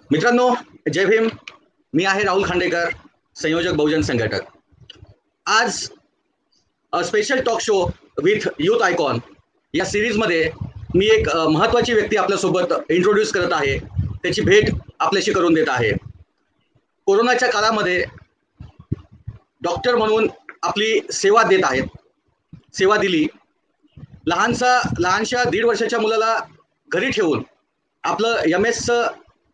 मित्रांनो, जय भीम. मी आहे राहुल खांडेकर, संयोजक बहुजन संघटक. आज special talk show with youth icon या सिरीजमध्ये मी एक महत्त्वाची व्यक्ती आपल्यासोबत इंट्रोड्यूस करत आहे. त्याची भेट आपल्याशी करून देत आहे. कोरोनाच्या काळामध्ये डॉक्टर म्हणून आपली सेवा देत आहेत. सेवा दिली. लहानशा 1.5 वर्षाच्या मुलाला घरी ठेवून आपलं MS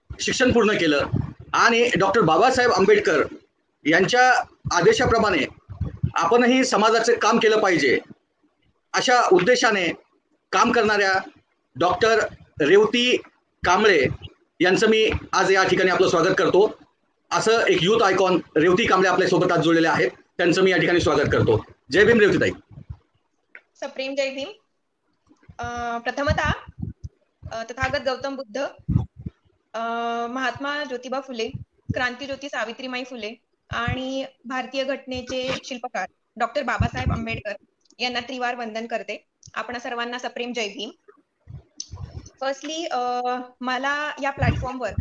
शिक्षण पूर्ण केलं आणि डॉक्टर बाबासाहेब आंबेडकर यांच्या आदेशाप्रमाणे आपणही समाजाचे काम केलं पाहिजे अशा उद्देशाने काम करणाऱ्या डॉक्टर रेवती कांबळे यांचं मी आज या ठिकाणी आपलं स्वागत करतो. असं एक यूथ आयकॉन रेवती कांबळे आपल्यासोबत आज जोडलेले आहेत. त्यांचं मी या ठिकाणी स्वागत करतो. जय भीम रेवतीताई. सप्रेम जय भीम. प्रथमतः तथागत गौतम बुद्ध, महात्मा ज्योतिबा फुले, क्रांतीज्योती सावित्रीमाई फुले आणि भारतीय घटनेचे शिल्पकार डॉक्टर बाबासाहेब आंबेडकर यांना त्रिवार वंदन करते. आपण सर्वांना सप्रेम जय भीम. फर्स्टली मला या प्लॅटफॉर्मवर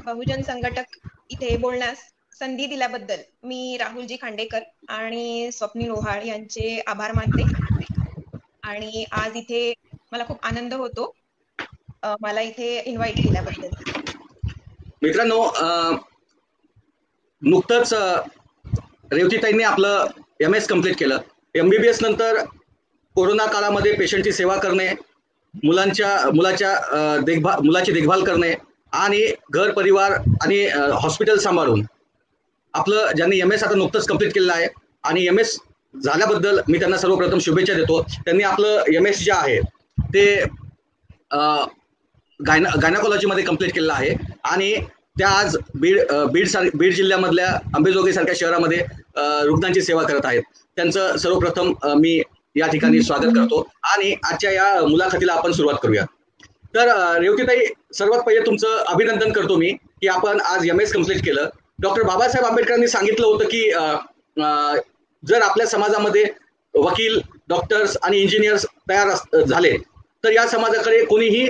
बहुजन संघटक इथे बोलण्यास संधी दिल्याबद्दल मी राहुलजी खांडेकर आणि स्वप्नील ओहाळ यांचे आभार मानते. आणि आज इथे मला खूप आनंद होतो मला इथे इन्व्हाइट केल्याबद्दल. मित्रांनो, नुकतंच रेवतीताईंनी आपलं MS कंप्लीट केलं. MBBS नंतर कोरोना काळामध्ये पेशंटची सेवा करणे, मुलाची देखभाल करणे आणि घर परिवार आणि हॉस्पिटल सांभाळून आपलं ज्यांनी MS आता नुकतंच कंप्लीट केलेलं आहे आणि MS झाल्याबद्दल मी त्यांना सर्वप्रथम शुभेच्छा देतो. त्यांनी आपलं MS जे आहे ते गायनाकोलॉजीमध्ये कंप्लीट केलेलं आहे आणि त्या आज बीड जिल्ह्यामधल्या अंबेजोगाई सारख्या शहरामध्ये रुग्णांची सेवा करत आहेत. त्यांचं सर्वप्रथम मी या ठिकाणी स्वागत करतो आणि आजच्या या मुलाखतीला आपण सुरुवात करूया. तर रेवतीताई, सर्वात पहिले तुमचं अभिनंदन करतो मी की आपण आज MS कंप्लीट केलं. डॉक्टर बाबासाहेब आंबेडकरांनी सांगितलं होतं की जर आपल्या समाजामध्ये वकील, डॉक्टर्स आणि इंजिनियर्स तयार झाले तर या समाजाकडे कोणीही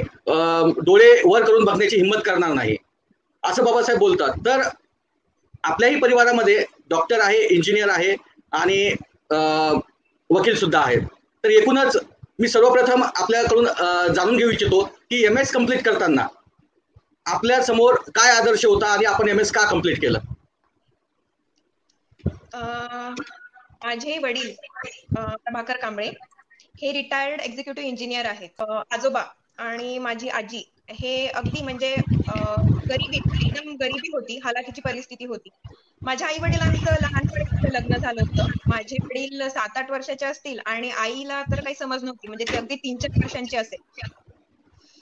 डोळे वर करून बघण्याची हिंमत करणार नाही, असं बाबासाहेब बोलतात. तर आपल्याही परिवारामध्ये डॉक्टर आहे, इंजिनियर आहे आणि वकील सुद्धा आहेत. तर एकूणच मी सर्वप्रथम आपल्याकडून जाणून घेऊ इच्छितो की MS कंप्लीट करताना आपल्या समोर काय आदर्श होता आणि आपण MS का कंप्लीट केलं? माझे वडील प्रभाकर कांबळे हे रिटायर्ड एक्झिक्युटिव्ह इंजिनियर आहेत. आजोबा आणि माझी आजी हे अगदी म्हणजे एकदम गरिबी होती, हालाकीची परिस्थिती होती. माझ्या आई वडिलांचं लहानपणी लग्न झालं होतं. माझे वडील 7-8 वर्षाचे असतील आणि आईला तर काही समज नव्हती, म्हणजे ते अगदी 3-4 वर्षांची असेल.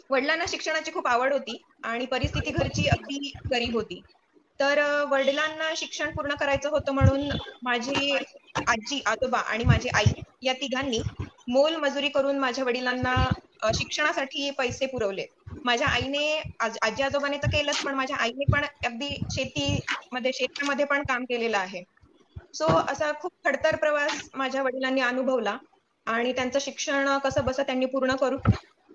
वडिलांना शिक्षणाची खूप आवड होती आणि परिस्थिती घरची अगदी गरीब होती. तर वडिलांना शिक्षण पूर्ण करायचं होतं म्हणून माझी आजी, आजोबा आणि माझी आई या तिघांनी मोल मजुरी करून माझ्या वडिलांना शिक्षणासाठी पैसे पुरवले. माझ्या आईने, आजी आजोबाने तर केलंच, पण माझ्या आईने पण अगदी शेतामध्ये पण काम केलेलं आहे. सो असा खूप खडतर प्रवास माझ्या वडिलांनी अनुभवला आणि त्यांचं शिक्षण कसं बसं त्यांनी पूर्ण करून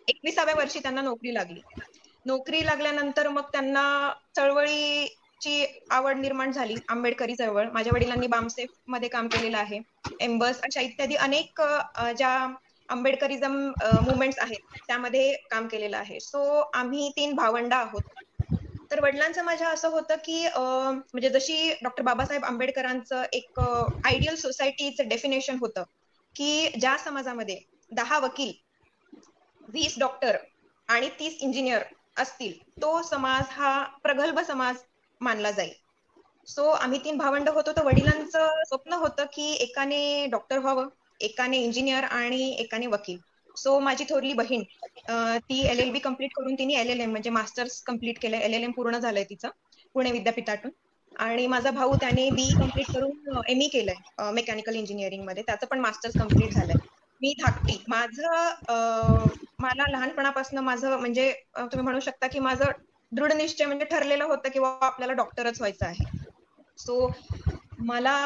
21व्या वर्षी त्यांना नोकरी लागली. नोकरी लागल्यानंतर मग त्यांना चळवळीची आवड निर्माण झाली, आंबेडकरी चळवळ. माझ्या वडिलांनी बामसेफ मध्ये काम केलेलं आहे, एम्बस अशा इत्यादी अनेक ज्या आंबेडकरिझम मुवमेंट्स आहेत त्यामध्ये काम केलेलं आहे. सो आम्ही 3 भावंड आहोत. तर वडिलांचं माझ्या असं होतं की म्हणजे जशी डॉक्टर बाबासाहेब आंबेडकरांचं एक आयडियल सोसायटीचं डेफिनेशन होतं की ज्या समाजामध्ये 10 वकील, 20 डॉक्टर आणि 30 इंजिनियर असतील, तो समाज हा प्रगल्भ समाज मानला जाईल. सो आम्ही 3 भावंड होतो. तर वडिलांचं स्वप्न होतं की एकाने डॉक्टर व्हावं, एकाने इंजिनियर आणि एकाने वकील. सो माझी थोरली बहीण ती LLB कंप्लीट करून तिने LLM म्हणजे मास्टर्स कंप्लीट केलंय, LLM पूर्ण झालंय तिचं पुणे विद्यापीठातून. आणि माझा भाऊ त्याने BE कंप्लीट करून ME केलंय मेकॅनिकल इंजिनिअरिंग मध्ये, त्याचं पण मास्टर्स कंप्लीट झालंय. मी धाकटी. मला लहानपणापासून माझं म्हणजे तुम्ही म्हणू शकता की माझं दृढ निश्चय म्हणजे ठरलेलं होतं की आपल्याला डॉक्टरच व्हायचं आहे. सो मला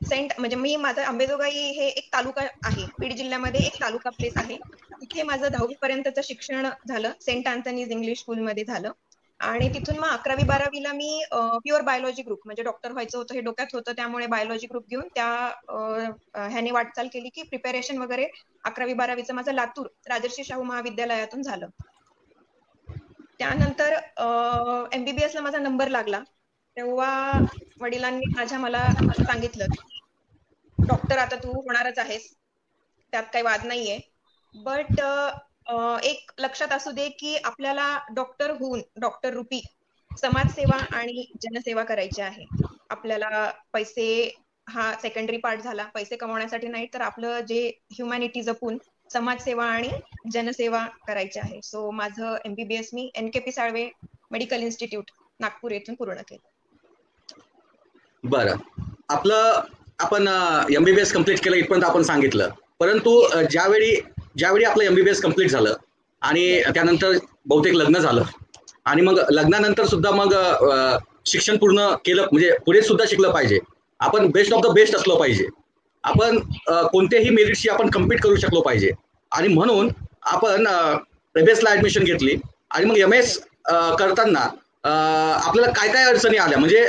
म्हणजे मी माझं अंबेजोगाई हे एक तालुका आहे, बीड जिल्ह्यामध्ये एक तालुका प्लेस आहे. तिथे माझं 10वी पर्यंतचं शिक्षण झालं, सेंट अँथनीज इंग्लिश स्कूलमध्ये झालं. आणि तिथून मग 11वी-12वीला मी प्युअर बायोलॉजी ग्रुप, म्हणजे डॉक्टर व्हायचं होतं हे डोक्यात होतं, त्यामुळे बायोलॉजी ग्रुप घेऊन त्या ह्याने वाटचाल केली की प्रिपरेशन वगैरे 11वी-12वीचं माझं लातूर राजर्षी शाहू महाविद्यालयातून झालं. त्यानंतर MBBS ला माझा नंबर लागला, तेव्हा वडिलांनी मला सांगितलं की डॉक्टर आता तू होणारच आहेस, त्यात काही वाद नाहीये, बट एक लक्षात असू दे की आपल्याला डॉक्टर होऊन डॉक्टर रूपी समाजसेवा आणि जनसेवा करायची आहे. आपल्याला पैसे हा सेकंडरी पार्ट झाला, पैसे कमवण्यासाठी नाही, तर आपलं जे ह्युमॅनिटी जपून समाजसेवा आणि जनसेवा करायची आहे. सो माझं MBBS मी NKP Salve medical institute Nagpur येथून पूर्ण केलं. बरं, आपण MBBS कम्प्लीट केलं इथपर्यंत आपण सांगितलं, परंतु ज्यावेळी आपलं MBBS कम्प्लीट झालं आणि त्यानंतर बहुतेक लग्न झालं आणि मग लग्नानंतर सुद्धा मग शिक्षण पूर्ण केलं, म्हणजे पुढे सुद्धा शिकलं पाहिजे, आपण बेस्ट ऑफ द बेस्ट असलो पाहिजे, आपण कोणत्याही मेरिटशी आपण कम्पीट करू शकलो पाहिजे, आणि म्हणून आपण MBS ला ऍडमिशन घेतली. आणि मग MS करताना आपल्याला काय काय अडचणी आल्या, म्हणजे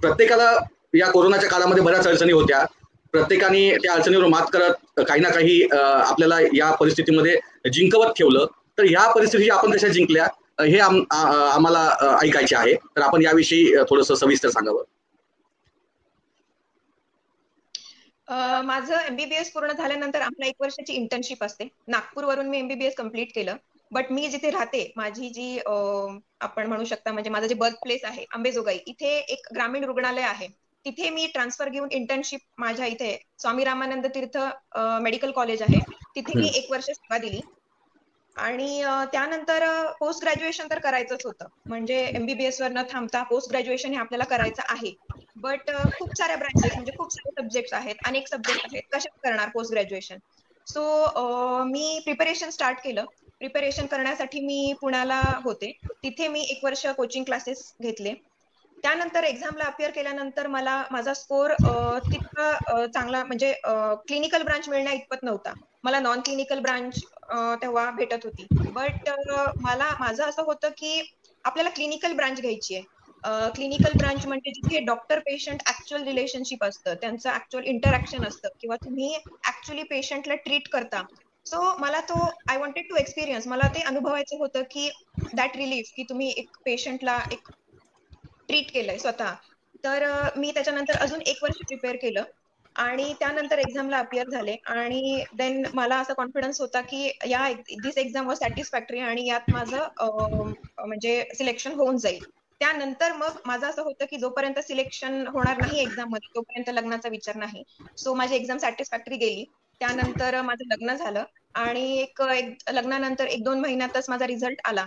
प्रत्येकाला या कोरोनाच्या काळामध्ये बऱ्याच अडचणी होत्या, प्रत्येकाने त्या अडचणीवर मात करत काही ना काही आपल्याला या परिस्थितीमध्ये जिंकवत ठेवलं. तर ह्या परिस्थिती आपण कशा जिंकल्या हे आम्हाला ऐकायचे आहे, तर आपण याविषयी थोडंसं सविस्तर सांगावं. माझं MBBS पूर्ण झाल्यानंतर आम्हाला 1 वर्षाची इंटर्नशिप असते. नागपूरवरून मी MBBS कम्प्लीट केलं, बट मी जिथे राहते, माझी जी आपण म्हणू शकता म्हणजे माझं जे बर्थ प्लेस आहे अंबेजोगाई, इथे एक ग्रामीण रुग्णालय आहे. तिथे मी ट्रान्सफर घेऊन इंटर्नशिप माझ्या इथे स्वामी रामानंद तीर्थ मेडिकल कॉलेज आहे, तिथे मी 1 वर्ष सेवा दिली. आणि त्यानंतर पोस्ट ग्रॅज्युएशन तर करायचंच होतं, म्हणजे MBBS वर न थांबता पोस्ट ग्रॅज्युएशन हे आपल्याला करायचं आहे. बट खूप साऱ्या ब्रांचेस, म्हणजे खूप सारे सब्जेक्ट आहेत, अनेक सब्जेक्ट आहेत, कशात करणार पोस्ट ग्रॅज्युएशन. सो मी प्रिपरेशन स्टार्ट केलं. प्रिपरेशन करण्यासाठी मी पुण्याला होते, तिथे मी 1 वर्ष कोचिंग क्लासेस घेतले. त्यानंतर एक्झामला अपियर केल्यानंतर माझा स्कोर तितका चांगला, म्हणजे क्लिनिकल ब्रांच मिळण्या इतपत नव्हता, मला नॉन क्लिनिकल ब्रांच तेव्हा भेटत होती. बट माझं असं होतं की आपल्याला क्लिनिकल ब्रांच घ्यायची आहे. क्लिनिकल ब्रांच म्हणजे जिथे डॉक्टर पेशंट ऍक्च्युअल रिलेशनशिप असतं, त्यांचं ऍक्च्युअल इंटरॅक्शन असतं, किंवा तुम्ही ऍक्च्युअली पेशंटला ट्रीट करता. सो मला आय वॉन्टेड टू एक्सपिरियन्स, मला ते अनुभवायचं होतं की दॅट रिलीफ, की तुम्ही एक पेशंटला एक ट्रीट केलंय स्वतः. तर मी त्याच्यानंतर अजून 1 वर्ष प्रिपेअर केलं आणि त्यानंतर एक्झामला अपियर झाले. आणि देन मला असा कॉन्फिडन्स होता की दिस एक्झाम वॉज सॅटिस्फॅक्टरी आणि यात माझं म्हणजे सिलेक्शन होऊन जाईल. त्यानंतर मग माझं असं होतं की जोपर्यंत सिलेक्शन होणार नाही एक्झाम मध्ये, तोपर्यंत लग्नाचा विचार नाही. सो माझी एक्झाम सॅटिस्फॅक्टरी गेली. त्यानंतर माझं लग्न झालं आणि लग्नानंतर 1-2 महिन्यातच माझा रिझल्ट आला.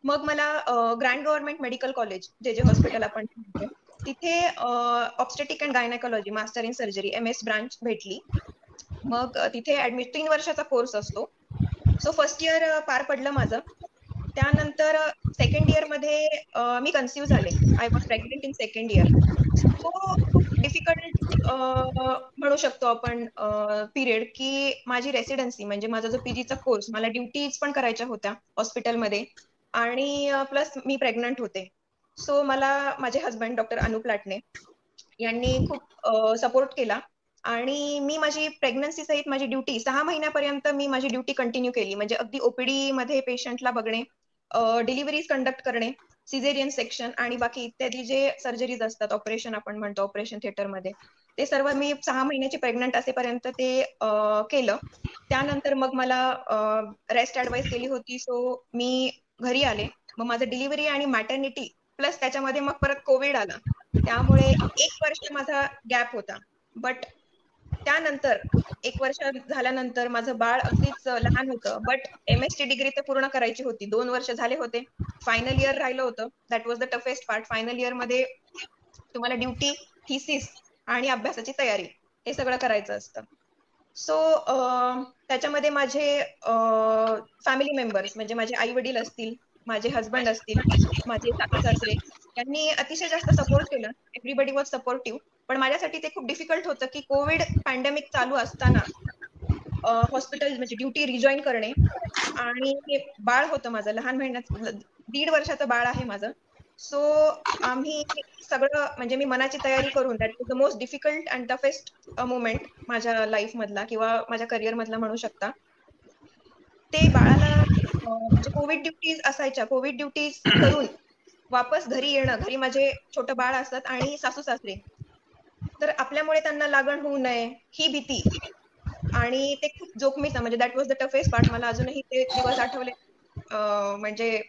मग मला ग्रँड गव्हर्नमेंट मेडिकल कॉलेज, जे हॉस्पिटल आपण म्हणतो, तिथे obstetric and gynaecology master in surgery MS branch भेटली. मग तिथे 3 वर्षाचा कोर्स असतो. सो फर्स्ट इयर पार पडलं माझं. त्यानंतर सेकंड इयर मध्ये मी कन्सिव्ह झाले. I was pregnant in second year. So खूप डिफिकल्ट म्हणू शकतो आपण पिरियड, की माझी रेसिडेन्सी म्हणजे माझा जो PGचा कोर्स, मला ड्युटीज पण करायच्या होत्या हॉस्पिटलमध्ये आणि प्लस मी प्रेग्नंट होते. सो मला माझे हजबंड डॉक्टर अनुप लाटणे यांनी खूप सपोर्ट केला आणि मी माझी प्रेग्नन्सी सहित माझी ड्युटी 6 महिन्यापर्यंत मी माझी ड्युटी कंटिन्यू केली. म्हणजे अगदी OPD मध्ये पेशंटला बघणे, डिलिव्हरीज कंडक्ट करणे, सिझेरियन सेक्शन आणि बाकी इत्यादी जे सर्जरीज असतात, ऑपरेशन आपण म्हणतो ऑपरेशन थिएटरमध्ये, ते सर्व मी 6 महिन्याची प्रेग्नंट असेपर्यंत ते केलं. त्यानंतर मग मला रेस्ट ऍडवाइस केली होती. सो मी घरी आले. मग माझं डिलिव्हरी आणि मॅटर्निटी प्लस त्याच्यामध्ये मग परत कोविड आला, त्यामुळे 1 वर्ष माझा गॅप होता. बट त्यानंतर 1 वर्ष झाल्यानंतर माझं बाळ अगदीच लहान होतं. बट MSc डिग्री तर पूर्ण करायची होती. 2 वर्ष झाले होते. फायनल इयर राहिलं होतं. That was the toughest part. Final year मध्ये तुम्हाला ड्युटी, थिसिस आणि अभ्यासाची तयारी हे सगळं करायचं असतं. सो त्याच्यामध्ये माझे फॅमिली मेंबर्स म्हणजे माझे आई वडील असतील, माझे हजबंड असतील, माझे सासू सासरे यांनी अतिशय जास्त सपोर्ट केलं. Everybody was supportive. पण माझ्यासाठी ते खूप डिफिकल्ट होतं की कोविड पॅन्डेमिक चालू असताना हॉस्पिटल म्हणजे ड्युटी रिजॉईन करणे, आणि बाळ होतं माझं लहान महिन्यात, 1.5 वर्षाचं बाळ आहे माझं. सो आम्ही सगळं म्हणजे मी मनाची तयारी करून, that was the most difficult and toughest moment माझ्या लाईफ मधला किंवा माझ्या करिअर मधला म्हणू शकता. ते बाळाला म्हणजे कोविड ड्युटीज असायच्या, कोविड ड्युटीज करून वापस घरी येणं, घरी माझे छोटं बाळ असतात आणि सासू सासरे, तर आपल्यामुळे त्यांना लागण होऊ नये ही भीती, आणि ते खूप जोखमीचं, म्हणजे that was the toughest part. मला अजूनही ते दिवस आठवले, म्हणजे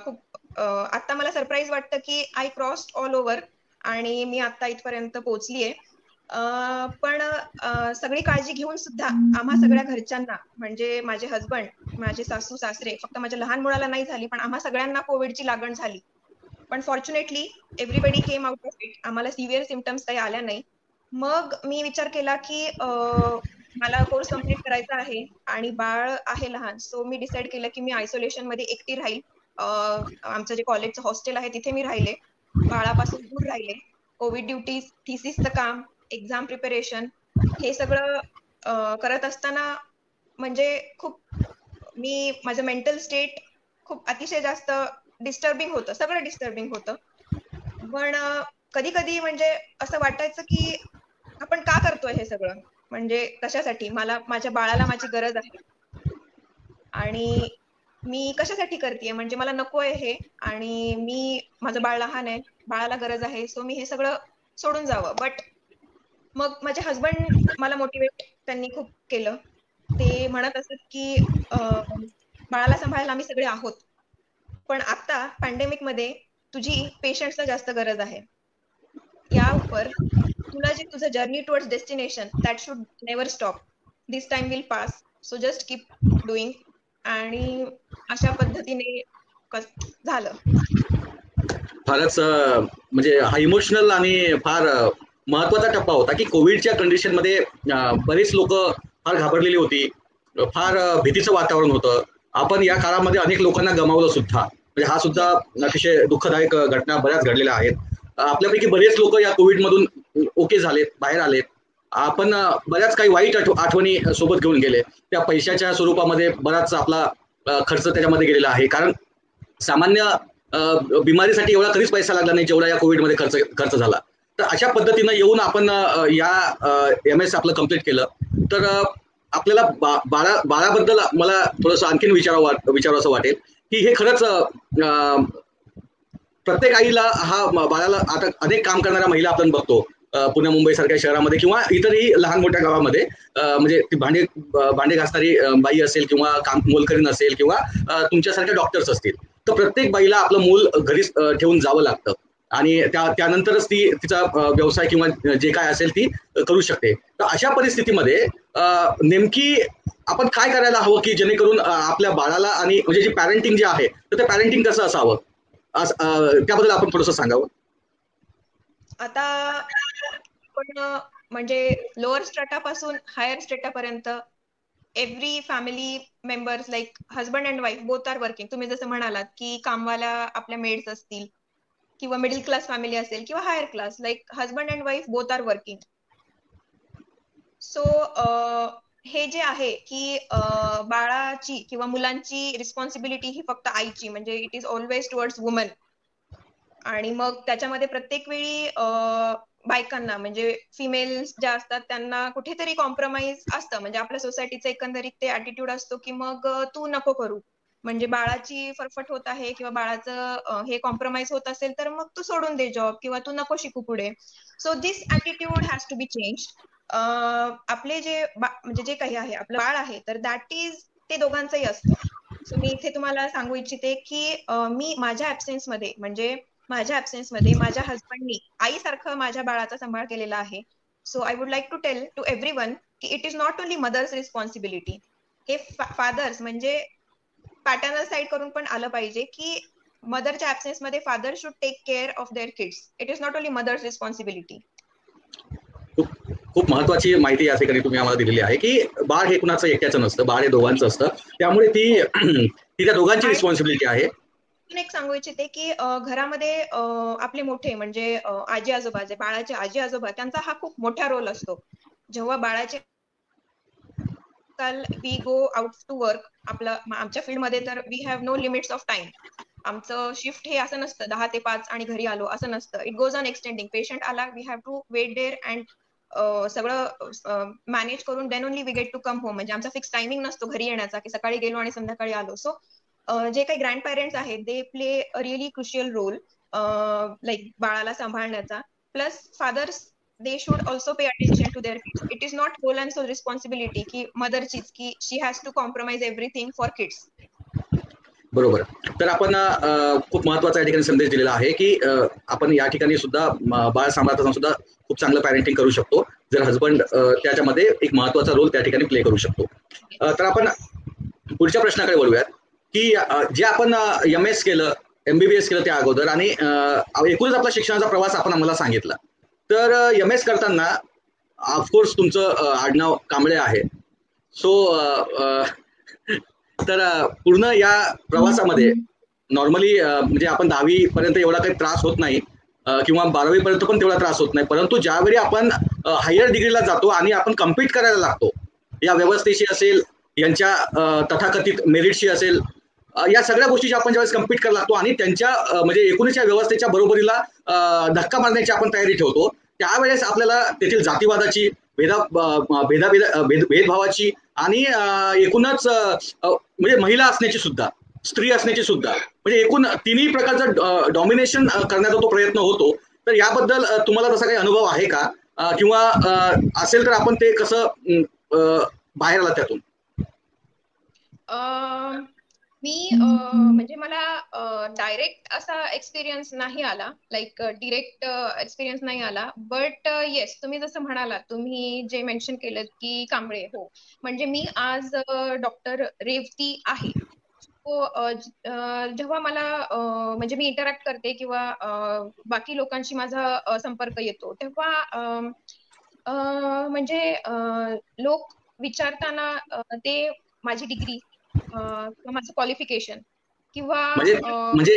खूप आता मला सरप्राईज वाटतं की आय क्रॉस्ड ऑल ओव्हर आणि मी आता इथपर्यंत पोहोचलीये. पण सगळी काळजी घेऊन सुद्धा आम्हा सगळ्या घरच्यांना, म्हणजे माझे हजबंड, माझे सासू सासरे, फक्त माझ्या लहान मुलाला नाही झाली पण आम्हा सगळ्यांना कोविडची लागण झाली. पण fortunately everybody came out of it. आम्हाला सिव्हिअर सिम्पटम्स काही आल्या नाही. मग मी विचार केला की मला कोर्स कम्प्लीट करायचा आहे आणि बाळ आहे लहान, सो मी डिसाईड केलं की मी आयसोलेशन मध्ये एकटी राहील. आमचं जे कॉलेजचं हॉस्टेल आहे तिथे मी राहिले, बाळापासून दूर राहिले. कोविड ड्युटीज, थिसिसचं काम, एक्झाम प्रिपरेशन, हे सगळं करत असताना म्हणजे खूप माझं मेंटल स्टेट खूप अतिशय जास्त डिस्टर्बिंग होतं, सगळं डिस्टर्बिंग होतं. पण कधी कधी म्हणजे असं वाटायचं की आपण का करतोय हे सगळं, म्हणजे कशासाठी, मला माझ्या बाळाला माझी गरज आहे आणि मी कशासाठी करतेय, म्हणजे मला नकोय हे, आणि माझं बाळ लहान आहे, बाळाला गरज आहे, सो मी हे सगळं सोडून जावं. बट मग माझे हजबंड मला मोटिवेट त्यांनी खूप केलं. ते म्हणत असत की बाळाला सांभाळायला आम्ही सगळे आहोत, पण आता पॅन्डेमिक मध्ये तुझी पेशंट्सला जास्त गरज आहे. या उपर तुला जे तुझं journey towards destination, that should never stop. This time will pass, so just keep doing. आणि अशा पद्धतीने झालं. फारच म्हणजे हा इमोशनल आणि फार महत्वाचा टप्पा होता की कोविडच्या कंडिशनमध्ये बरेच लोक फार घाबरलेली होती, फार भीतीचं वातावरण होतं. आपण या काळामध्ये अनेक लोकांना गमावलं सुद्धा, म्हणजे हा सुद्धा अतिशय दुःखदायक घटना बऱ्याच घडलेल्या आहेत. आपल्यापैकी बरेच लोक या कोविडमधून ओके झालेत, बाहेर आलेत. आपण बऱ्याच काही वाईट आठवणी सोबत घेऊन गेले. त्या पैशाच्या स्वरूपामध्ये बराच आपला खर्च त्याच्यामध्ये गेलेला आहे, कारण सामान्य बिमारीसाठी एवढा कधीच पैसा लागला नाही जेवढा या कोविडमध्ये खर्च झाला. तर अशा पद्धतीनं येऊन आपण या MS आपलं कम्प्लीट केलं. तर आपल्याला बाळाबद्दल मला थोडंसं आणखीन विचारावं असं वाटेल की हे खरंच प्रत्येक आईला हा बाळाला, आता अनेक काम करणाऱ्या महिला आपण बघतो पुणे मुंबई सारख्या शहरामध्ये किंवा इतरही लहान मोठ्या गावामध्ये, म्हणजे ती भांडे घासणारी बाई असेल किंवा मोलकरीण असेल किंवा तुमच्यासारख्या डॉक्टर्स असतील, तर प्रत्येक बाईला आपलं मूल घरीच ठेवून जावं लागतं आणि त्यानंतरच ती तिचा व्यवसाय किंवा जे काय असेल ती करू शकते. तर अशा परिस्थितीमध्ये नेमकी आपण काय करायला हवं की जेणेकरून आपल्या बाळाला, आणि म्हणजे जे पॅरेंटिंग जे आहे तर ते पॅरेंटिंग कसं असावं, त्याबद्दल आपण थोडंसं सांगावं. आता पण म्हणजे लोअर स्ट्रेटापासून हायर स्ट्रेटापर्यंत every family members, like husband and wife, both are working. तुम्ही जसं म्हणालात की कामवाल्या आपल्या मेड्स असतील किंवा मिडल क्लास फॅमिली असेल किंवा higher class, like husband and wife both are working. So हे जे आहे की बाळाची किंवा मुलांची रिस्पॉन्सिबिलिटी ही फक्त आईची, म्हणजे it is always towards woman. आणि मग त्याच्यामध्ये प्रत्येक वेळी बायकांना, म्हणजे फिमेल्स ज्या असतात त्यांना कुठेतरी कॉम्प्रोमाइज असतं, म्हणजे आपल्या सोसायटीचं एकंदरीत ते ऍटिट्यूड असतो की मग तू नको करू, म्हणजे बाळाची फरफट होत आहे किंवा बाळाचं हे कॉम्प्रोमाइज होत असेल तर मग तू सोडून दे जॉब किंवा तू नको शिकू पुढे. So this attitude has to be change. आपले जे म्हणजे जे काही आहे आपलं बाळ आहे तर दॅट इज ते दोघांचंही असतं. सो मी इथे तुम्हाला सांगू इच्छिते की मी माझ्या ऍब्सेन्स मध्ये, म्हणजे माझ्या ऍब्सेन्स मध्ये माझ्या हजबंडनी आईसारखं माझ्या बाळाचा सांभाळ केलेला आहे. So I would like to tell to everyone की it is not only mother's responsibility. हे फादर्स म्हणजे पॅटर्नल साईड करून पण आलं पाहिजे की मदरच्या ऍब्सेन्स मध्ये father should take care of their kids. It is not only mother's responsibility. खूप महत्वाची माहिती या ठिकाणी तुम्ही आम्हाला दिलेली आहे की बाळ हे कुणाचं एकट्याचं नसतं, बाळ हे दोघांचं असतं. त्यामुळे ती त्या दोघांची रिस्पॉन्सिबिलिटी आहे. एक सांगू इच्छिते की घरामध्ये आपले मोठे म्हणजे आजी आजोबा, जे बाळाचे आजी आजोबा, त्यांचा हा खूप मोठा रोल असतो. जेव्हा बाळाचे काल we go out to work, आमच्या फील्डमध्ये तर we have no limits of time. आमचं शिफ्ट हे असं नसतं 10 ते 5 आणि घरी आलो असं नसतं. It goes on extending. Patient आला, we have to wait there and सगळं मॅनेज करून then only we get to come home. म्हणजे आमचा फिक्स टायमिंग नसतो घरी येण्याचा की सकाळी गेलो आणि संध्याकाळी आलो. सो जे काही ग्रँड पेरेंट्स आहेत they play a really crucial role like बाळाला सांभाळण्याचा. Plus fathers they should also pay attention to their kids. It is not whole and sole responsibility की मदरचीच की she has to compromise everything for kids. बरोबर. तर आपण खूप महत्वाचा या ठिकाणी संदेश दिलेला आहे की आपण या ठिकाणी सुद्धा बाळ सांभाळताना सुद्धा खूप चांगलं पॅरेंटिंग करू शकतो जर हजबंड त्याच्यामध्ये एक महत्वाचा रोल त्या ठिकाणी प्ले करू शकतो. तर आपण पुढच्या प्रश्नाकडे वळूयात की जे आपण MS केलं, MBBS केलं त्या अगोदर आणि एकूणच आपला शिक्षणाचा प्रवास आपण आम्हाला सांगितला. तर MS करताना ऑफकोर्स तुमचं आडनाव कांबळे आहे. सो तर पूर्ण या प्रवासामध्ये नॉर्मली म्हणजे आपण 10वी पर्यंत एवढा काही त्रास होत नाही किंवा 12वी पर्यंत पण तेवढा त्रास होत नाही, परंतु ज्यावेळी आपण हायर डिग्रीला जातो आणि आपण कम्पीट करायला लागतो या व्यवस्थेशी असेल, यांच्या तथाकथित मेरिटशी असेल, या सगळ्या गोष्टीची आपण ज्यावेळेस कम्पीट करायला लागतो आणि त्यांच्या म्हणजे एकूणच व्यवस्थेच्या बरोबरीला धक्का मारण्याची आपण तयारी ठेवतो, त्यावेळेस आपल्याला तेथील जातीवादाची भेदभावाची आणि एकूणच म्हणजे महिला असण्याची सुद्धा, स्त्री असण्याची सुद्धा, म्हणजे एकूण तिन्ही प्रकारचं डॉमिनेशन करण्याचा तो प्रयत्न होतो. तर याबद्दल तुम्हाला तसा काही अनुभव आहे का किंवा असेल तर आपण ते कसं बाहेर आला त्यातून? मी म्हणजे मला डायरेक्ट असा एक्सपिरियन्स नाही आला, लाईक डिरेक्ट एक्सपिरियन्स नाही आला. बट येस, तुम्ही जसं म्हणालात, तुम्ही जे मेन्शन केलं की कांबळे, हो, म्हणजे मी आज डॉक्टर रेवती आहे. जेव्हा मला म्हणजे मी इंटरॅक्ट करते किंवा बाकी लोकांशी माझा संपर्क येतो तेव्हा म्हणजे लोक विचारताना ते माझी डिग्री किंवा माझं क्वालिफिकेशन किंवा म्हणजे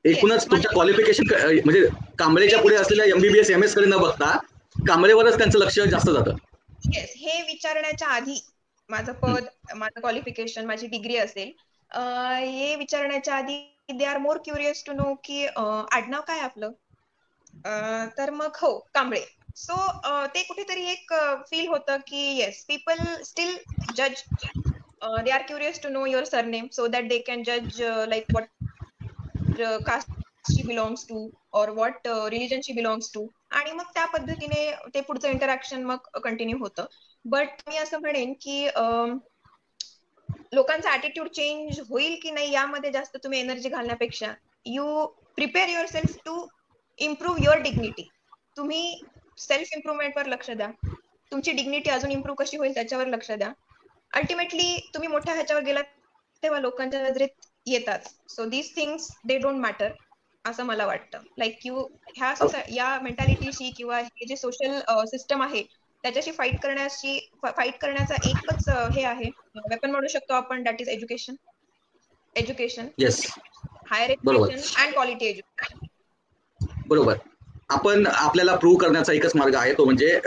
एकूणच तुमच्या क्वालिफिकेशन म्हणजे कांबळेच्या पुढे असलेल्या MBBS MS कडे न बघता कांबळेवरच त्यांचं लक्ष जास्त जातं. येस, हे विचारण्याच्या आधी माझं पद, माझं क्वालिफिकेशन, माझी डिग्री असेल, हे विचारण्याच्या आधी they are more curious to know की आडनाव काय आपलं. तर मग हो, कांबळे. सो ते कुठेतरी एक फील होतं की येस, पीपल स्टील जज, they are curious to know your surname so that they can जज like what caste she belongs to और what religion she belongs to. आणि मग त्या पद्धतीने ते पुढचं इंटरॅक्शन मग कंटिन्यू होतं. बट मी असं म्हणेन की लोकांचा ऍटिट्यूड चेंज होईल की नाही यामध्ये जास्त तुम्ही एनर्जी घालण्यापेक्षा you prepare yourself to improve your dignity. तुम्ही सेल्फ इम्प्रुव्हमेंटवर लक्ष द्या. तुमची डिग्निटी अजून इम्प्रूव्ह कशी होईल त्याच्यावर लक्ष द्या. अल्टिमेटली तुम्ही मोठ्या ह्याच्यावर गेलात तेव्हा लोकांच्या नजरेत येतात. So these things they don't matter असं मला वाटतं. लाईक या मेंटॅलिटीशी किंवा हे जे सोशल सिस्टम आहे त्याच्याशी फाईट करण्याचा एकच हे आहे, वेपन म्हणू शकतो आपण, that is education. Yes, higher बरोबर एज्युकेशन अँड क्वालिटी एज्युकेशन. बरोबर. आपण आपल्याला प्रूव्ह करण्याचा एकच मार्ग आहे, तो म्हणजे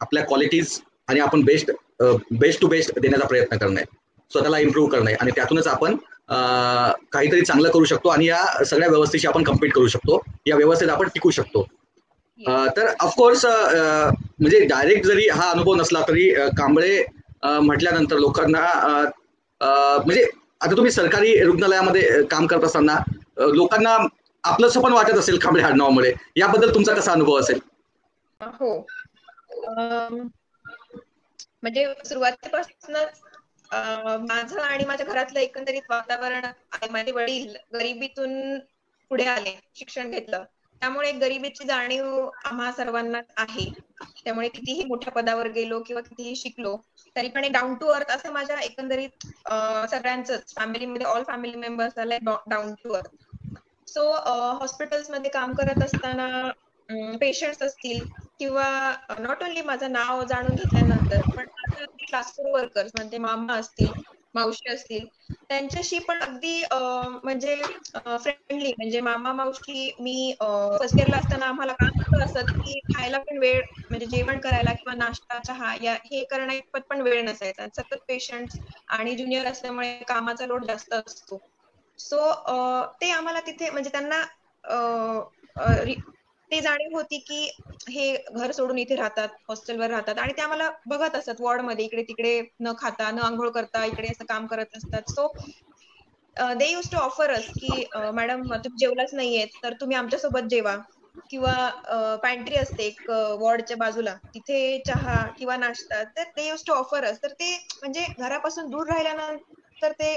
आपल्या क्वालिटीज आणि आपण बेस्ट टू बेस्ट देण्याचा प्रयत्न करणे, स्वतःला इम्प्रूव्ह करणे आणि त्यातूनच आपण काहीतरी चांगलं करू शकतो आणि या सगळ्या व्यवस्थेशी आपण कम्पीट करू शकतो, या व्यवस्थेत आपण टिकू शकतो. तर ऑफकोर्स म्हणजे डायरेक्ट जरी हा अनुभव नसला तरी कांबळे म्हटल्यानंतर लोकांना म्हणजे आता तुम्ही सरकारी रुग्णालयामध्ये काम करत असताना लोकांना आपलंसं पण वाटत असेल कांबळे आडनावामुळे, याबद्दल तुमचा कसा अनुभव असेल? हो, म्हणजे सुरुवातीपासूनच माझं आणि माझ्या घरातलं एकंदरीत वातावरण, माझे वडील गरिबीतून पुढे आले, शिक्षण घेतलं, त्यामुळे गरिबीची जाणीव आम्हा सर्वांनाच आहे. त्यामुळे कितीही मोठ्या पदावर गेलो किंवा कितीही शिकलो तरी पण डाऊन टू अर्थ असं माझ्या एकंदरीत सगळ्यांचंच फॅमिलीमध्ये ऑल फॅमिली मेंबर्स आले डाऊन टू अर्थ. सो हॉस्पिटल्समध्ये काम करत असताना पेशंट्स असतील किंवा नॉट ओन्ली माझं नाव जाणून घेतल्यानंतर पण माझे क्लास 4 वर्कर्स म्हणजे मामा असतील मावशी असतील, त्यांच्याशी पण अगदी म्हणजे फ्रेंडली, म्हणजे मामा मावशी. मी फर्स्ट इयरला असताना आम्हाला काम असं असत की खायला पण वेळ, म्हणजे जेवण करायला किंवा नाश्ता चहा या हे करण्याइतपत पण वेळ नसायचा. सतत पेशंट्स आणि ज्युनियर असल्यामुळे कामाचा लोड जास्त असतो. सो ते आम्हाला तिथे म्हणजे त्यांना ते जाणीव होती की हे घर सोडून इथे राहतात, हॉस्टेलवर राहतात, आणि ते आम्हाला बघत असतात वॉर्डमध्ये इकडे तिकडे न खाता न आंघोळ करता इकडे असं काम करत असतात. So they used to offer us की मॅडम तुम्ही जेवलाच नाहीये तर तुम्ही आमच्यासोबत जेवा, किंवा पॅन्ट्री असते एक वॉर्डच्या बाजूला, तिथे चहा किंवा नाश्ता, तर दे यूज टू ऑफर अस. तर ते म्हणजे घरापासून दूर राहिल्यानंतर ते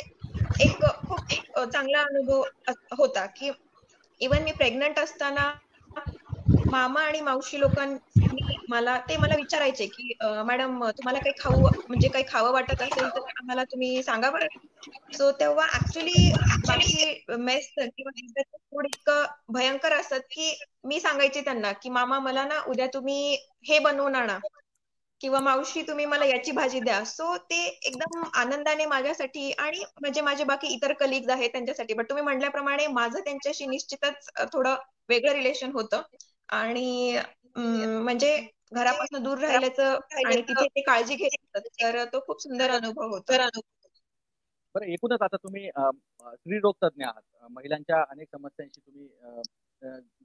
एक खूप चांगला अनुभव होता की इव्हन मी प्रेग्नंट असताना मामा आणि मावशी लोकांनी मला विचारायचे की मॅडम तुम्हाला काही खाऊ, म्हणजे काही खावं वाटत असेल तर आम्हाला तुम्ही सांगा बरं. सो तेव्हा ऍक्च्युली बाकी मेस किंवा फूड इतकं भयंकर असत की मी सांगायचे त्यांना की मामा मला ना उद्या तुम्ही हे बनवून आणा, किंवा मावशी तुम्ही मला याची भाजी द्या. सो ते एकदम आनंदाने माझ्यासाठी आणि म्हणजे माझे बाकी इतर कलिग्स आहेत त्यांच्यासाठी. बट तुम्ही म्हटल्याप्रमाणे माझं त्यांच्याशी निश्चितच थोडं वेगळं रिलेशन होतं. आणि म्हणजे घरापासून दूर राहिल्याचं आणि तिथे ते काळजी घेत असतात, तर तो खूप सुंदर अनुभव होता. बरं, एकूणच आता तुम्ही स्त्रीरोग तज्ञ आहात, महिलांच्या अनेक समस्यांशी तुम्ही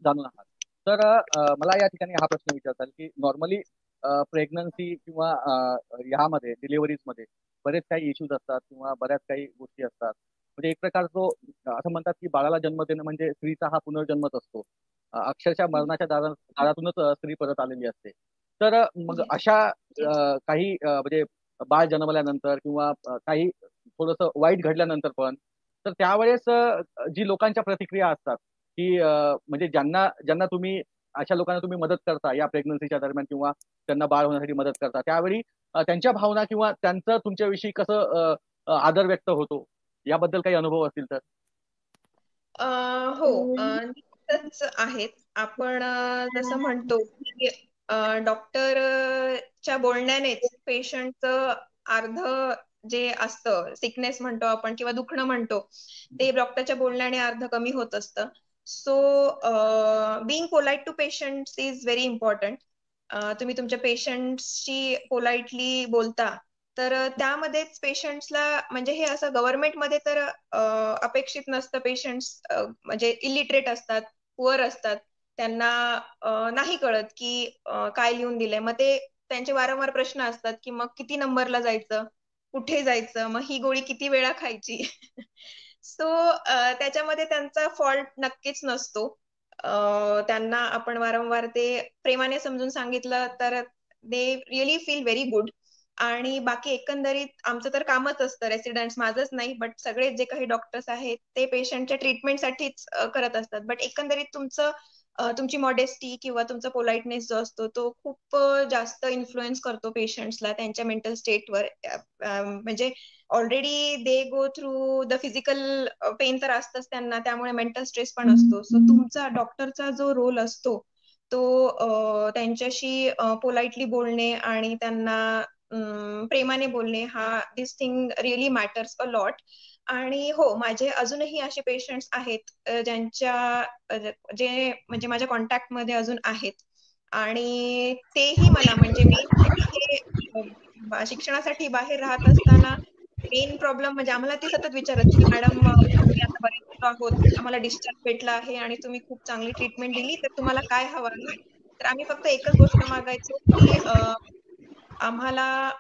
जाणून आहात. तर मला या ठिकाणी हा प्रश्न विचारता येईल की नॉर्मली प्रेग्नन्सी किंवा ह्यामध्ये डिलिव्हरीज मध्ये बरेच काही इश्यूज असतात किंवा बऱ्याच काही गोष्टी असतात. म्हणजे एक प्रकार जो असं म्हणतात की बाळाला जन्म देणं म्हणजे स्त्रीचा हा पुनर्जन्मच असतो. अक्षरशः मरणाच्या दारातूनच स्त्री परत आलेली असते. तर मग अशा काही म्हणजे बाळ जन्मल्यानंतर किंवा काही थोडंसं वाईट घडल्यानंतर पण, तर त्यावेळेस जी लोकांच्या प्रतिक्रिया असतात की म्हणजे ज्यांना ज्यांना तुम्ही अशा लोकांना तुम्ही मदत करता या प्रेग्नन्सीच्या दरम्यान किंवा त्यांना बाळ होण्यासाठी मदत करता, त्यावेळी त्यांच्या भावना किंवा त्यांचं तुमच्याविषयी कसं आदर व्यक्त होतो, याबद्दल काही अनुभव असतील तर? हो, निश्चितच आहेत. आपण जसं म्हणतो की डॉक्टरच्या बोलण्यानेच पेशंटचं अर्ध जे असतं, सिकनेस म्हणतो आपण किंवा दुखणं म्हणतो, ते डॉक्टरच्या बोलण्याने अर्ध कमी होत असतं. So being polite to patients is very important. तुम्ही तुमच्या पेशंट्सशी पोलाइटली बोलता, तर त्यामध्येच पेशंट्सला, म्हणजे हे असं गव्हर्नमेंटमध्ये तर अपेक्षित नसतं. पेशंट्स म्हणजे इलिटरेट असतात, पुअर असतात, त्यांना नाही कळत की काय लिहून दिलंय. मग ते त्यांचे वारंवार प्रश्न असतात की मग किती नंबरला जायचं, कुठे जायचं, मग ही गोळी किती वेळा खायची. सो त्याच्यामध्ये त्यांचा फॉल्ट नक्कीच नसतो. त्यांना आपण वारंवार ते प्रेमाने समजून सांगितलं तर they really feel very good. आणि बाकी एकंदरीत आमचं तर कामच असतं, रेसिडेंट्स माझंच नाही बट सगळे जे काही डॉक्टर्स आहेत ते पेशंटच्या ट्रीटमेंटसाठीच करत असतात. बट एकंदरीत तुमची मॉडेस्टी किंवा तुमचा पोलाइटनेस जो असतो तो खूप जास्त इन्फ्लुएन्स करतो पेशंट्सला त्यांच्या मेंटल स्टेटवर. म्हणजे already they go through the physical pain तर असतंच त्यांना, त्यामुळे मेंटल स्ट्रेस पण असतो. सो तुमचा डॉक्टरचा जो रोल असतो तो त्यांच्याशी पोलाइटली बोलणे आणि त्यांना प्रेमाने बोलणे, हा this thing really matters a lot. आणि हो, माझे अजूनही असे पेशंट्स आहेत जे म्हणजे माझ्या कॉन्टॅक्ट मध्ये अजून आहेत, आणि तेही मला म्हणजे मी शिक्षणासाठी बाहेर राहत असताना मेन प्रॉब्लेम म्हणजे आम्हाला ते सतत विचारत की मॅडम आम्ही आता बरेच आहोत, आम्हाला डिस्चार्ज भेटला आहे आणि तुम्ही खूप चांगली ट्रीटमेंट दिली, तर तुम्हाला काय हवं आहे. तर आम्ही फक्त एकच गोष्ट मागायचो की आम्हाला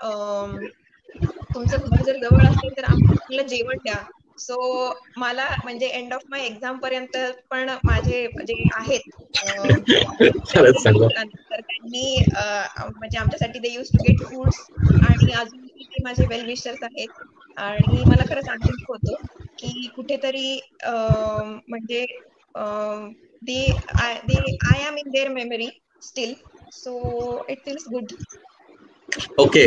तुमचं घर जर जवळ असेल तर आम्हाला जेवण द्या. सो मला म्हणजे एंड ऑफ माय एक्झाम पर्यंत पण माझे जे आहेत खरंच सांगा. तर त्यांनी म्हणजे आमच्यासाठी दे यूज टू गेट फूड्स, आणि अजूनही ते माझे वेल विशर्स आहेत. आणि मला खरंच आनंद होतो की कुठेतरी म्हणजे they I am in their memory still. So it feels good. Okay.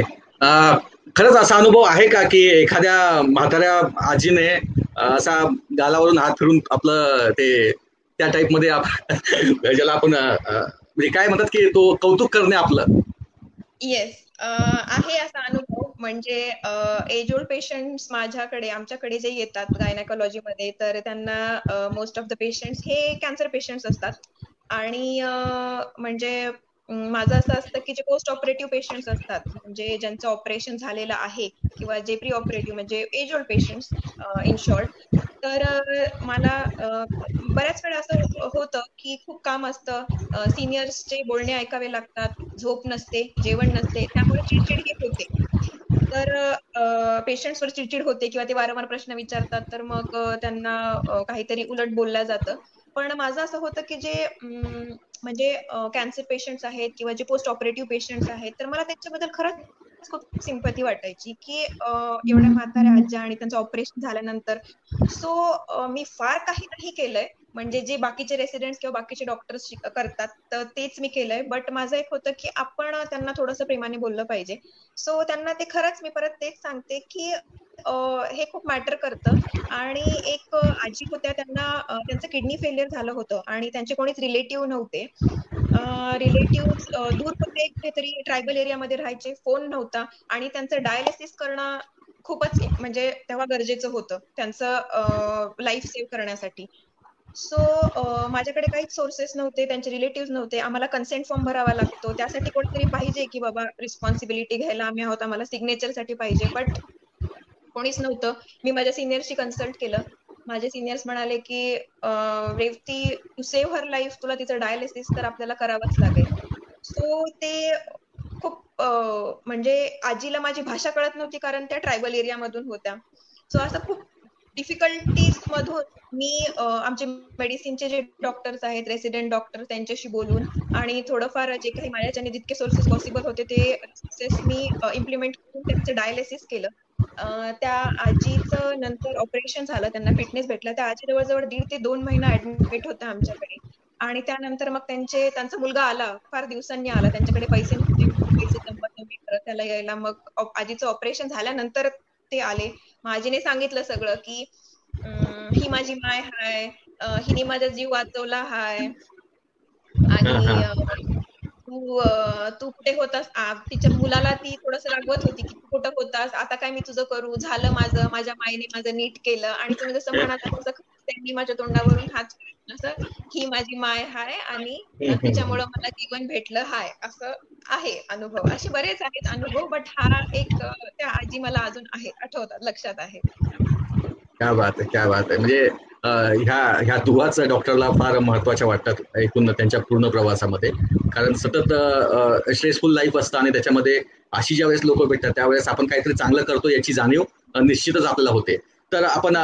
खरंच असा अनुभव आहे का की एखाद्या म्हाताऱ्या आजीने असा गालावरून हात फिरून आपलं ते त्या टाईप मध्ये ज्याला आपण म्हणजे काय म्हणतात की तो कौतुक करणे आपलं? येस, आहे असा अनुभव. म्हणजे एज ओल्ड पेशंट्स आमच्याकडे जे येतात गायनेकॉलॉजीमध्ये, तर त्यांना मोस्ट ऑफ द पेशंट्स हे कॅन्सर पेशंट्स असतात. आणि म्हणजे माझं असं असतं की जे पोस्ट ऑपरेटिव्ह पेशंट्स असतात, म्हणजे ज्यांचं ऑपरेशन झालेलं आहे किंवा जे प्री ऑपरेटिव्ह म्हणजे as old patients in short, तर मला बऱ्याच वेळा असं होतं की खूप काम असतं, सिनियर्सचे बोलणे ऐकावे लागतात, झोप नसते, जेवण नसते, त्यामुळे चिडचिड ही होते. तर पेशंट्सवर चिडचिड होते किंवा ते वारंवार प्रश्न विचारतात, तर मग त्यांना काहीतरी उलट बोललं जातं. पण माझं असं होतं की जे म्हणजे कॅन्सर पेशंट्स आहेत किंवा जे पोस्ट ऑपरेटिव्ह पेशंट्स आहेत, तर मला त्यांच्याबद्दल खरंच खूप सिंपथी वाटायची की एवढ्या म्हाताऱ्या आज्या आणि त्यांचं ऑपरेशन झाल्यानंतर मी फार काही नाही केलंय, म्हणजे जे बाकीचे रेसिडेंट्स किंवा बाकीचे डॉक्टर्स करतात तर तेच मी केलंय. बट माझं एक होतं की आपण त्यांना थोडंसं प्रेमाने बोललं पाहिजे. सो त्यांना ते खरंच मी परत तेच सांगते की हे खूप मॅटर करतं. आणि एक आजी होत्या, त्यांना त्यांचं किडनी फेल्युअर झालं होतं आणि त्यांचे कोणीच रिलेटिव्ह नव्हते. रिलेटिव्ह दूर होते, कुठेतरी ट्रायबल एरियामध्ये राहायचे, फोन नव्हता आणि त्यांचं डायलिसिस करणं खूपच म्हणजे तेव्हा गरजेचं होतं त्यांचं लाईफ सेव्ह करण्यासाठी. माझ्याकडे काहीच सोर्सेस नव्हते, त्यांचे रिलेटिव्ह नव्हते. आम्हाला कन्सेंट फॉर्म भरावा लागतो. त्यासाठी कोणीतरी पाहिजे की बाबा रिस्पॉन्सिबिलिटी घ्यायला आम्ही आहोत, आम्हाला सिग्नेचरसाठी पाहिजे. बट कोणीच नव्हतं. मी माझ्या सिनियरशी कन्सल्ट केलं. माझे सिनियर्स म्हणाले की Revati, to save her life तुला तिचं डायलिसिस तर आपल्याला करावंच लागेल. ते खूप म्हणजे आजीला माझी भाषा कळत नव्हती, कारण त्या ट्रायबल एरियामधून होत्या. असं खूप डिफिकल्टीज मधून मी आमचे मेडिसिनचे जे डॉक्टर्स आहेत, रेसिडेंट डॉक्टर, त्यांच्याशी बोलून आणि थोडंफार जे काही माझ्याच्याने जितके सोर्सेस पॉसिबल होते ते सोर्सेस मी इम्प्लिमेंट करून त्यांचं डायलिसिस केलं. त्या आजीचं नंतर ऑपरेशन झालं, त्यांना फिटनेस भेटला. त्या आजी जवळ-जवळ 1.5 ते 2 महिना ऍडमिट होत्या आमच्याकडे. आणि त्यानंतर मग त्यांचा मुलगा आला, फार दिवसांनी आला. त्यांच्याकडे पैसे नव्हते, पैसे जमत नव्हते परत त्याला यायला. मग आजीचं ऑपरेशन झाल्यानंतर ते आले. मग आजीने सांगितलं सगळं की ही माझी माय हाय, हिने माझा जीव वाचवला हाय आणि तू कुठे होतास? तिच्या मुलाला ती थोडंसं रागवत होती की तू कुठं होतास? आता काय मी तुझं करू? झालं माझं, माझ्या मायेने माझं नीट केलं. आणि तुम्ही जसं म्हणालात तसं त्यांनी माझ्या तोंडावरून हात फिरवला, असं ही माझी माय हाय आणि तिच्यामुळं मला जीवन भेटलं हाय, असं आहे अनुभव. असे बरेच आहेत अनुभव, बट हा एक त्या आजी मला अजून आठवतात, लक्षात आहे. क्या बात आहे, क्या बात आहे. म्हणजे ह्या दुवाच डॉक्टरला फार महत्वाच्या वाटतात एकूण त्यांच्या पूर्ण प्रवासामध्ये. कारण सतत स्ट्रेसफुल लाईफ असतं आणि त्याच्यामध्ये अशी ज्यावेळेस लोक भेटतात त्यावेळेस आपण काहीतरी चांगलं करतो याची जाणीव निश्चितच आपल्याला होते. तर आपण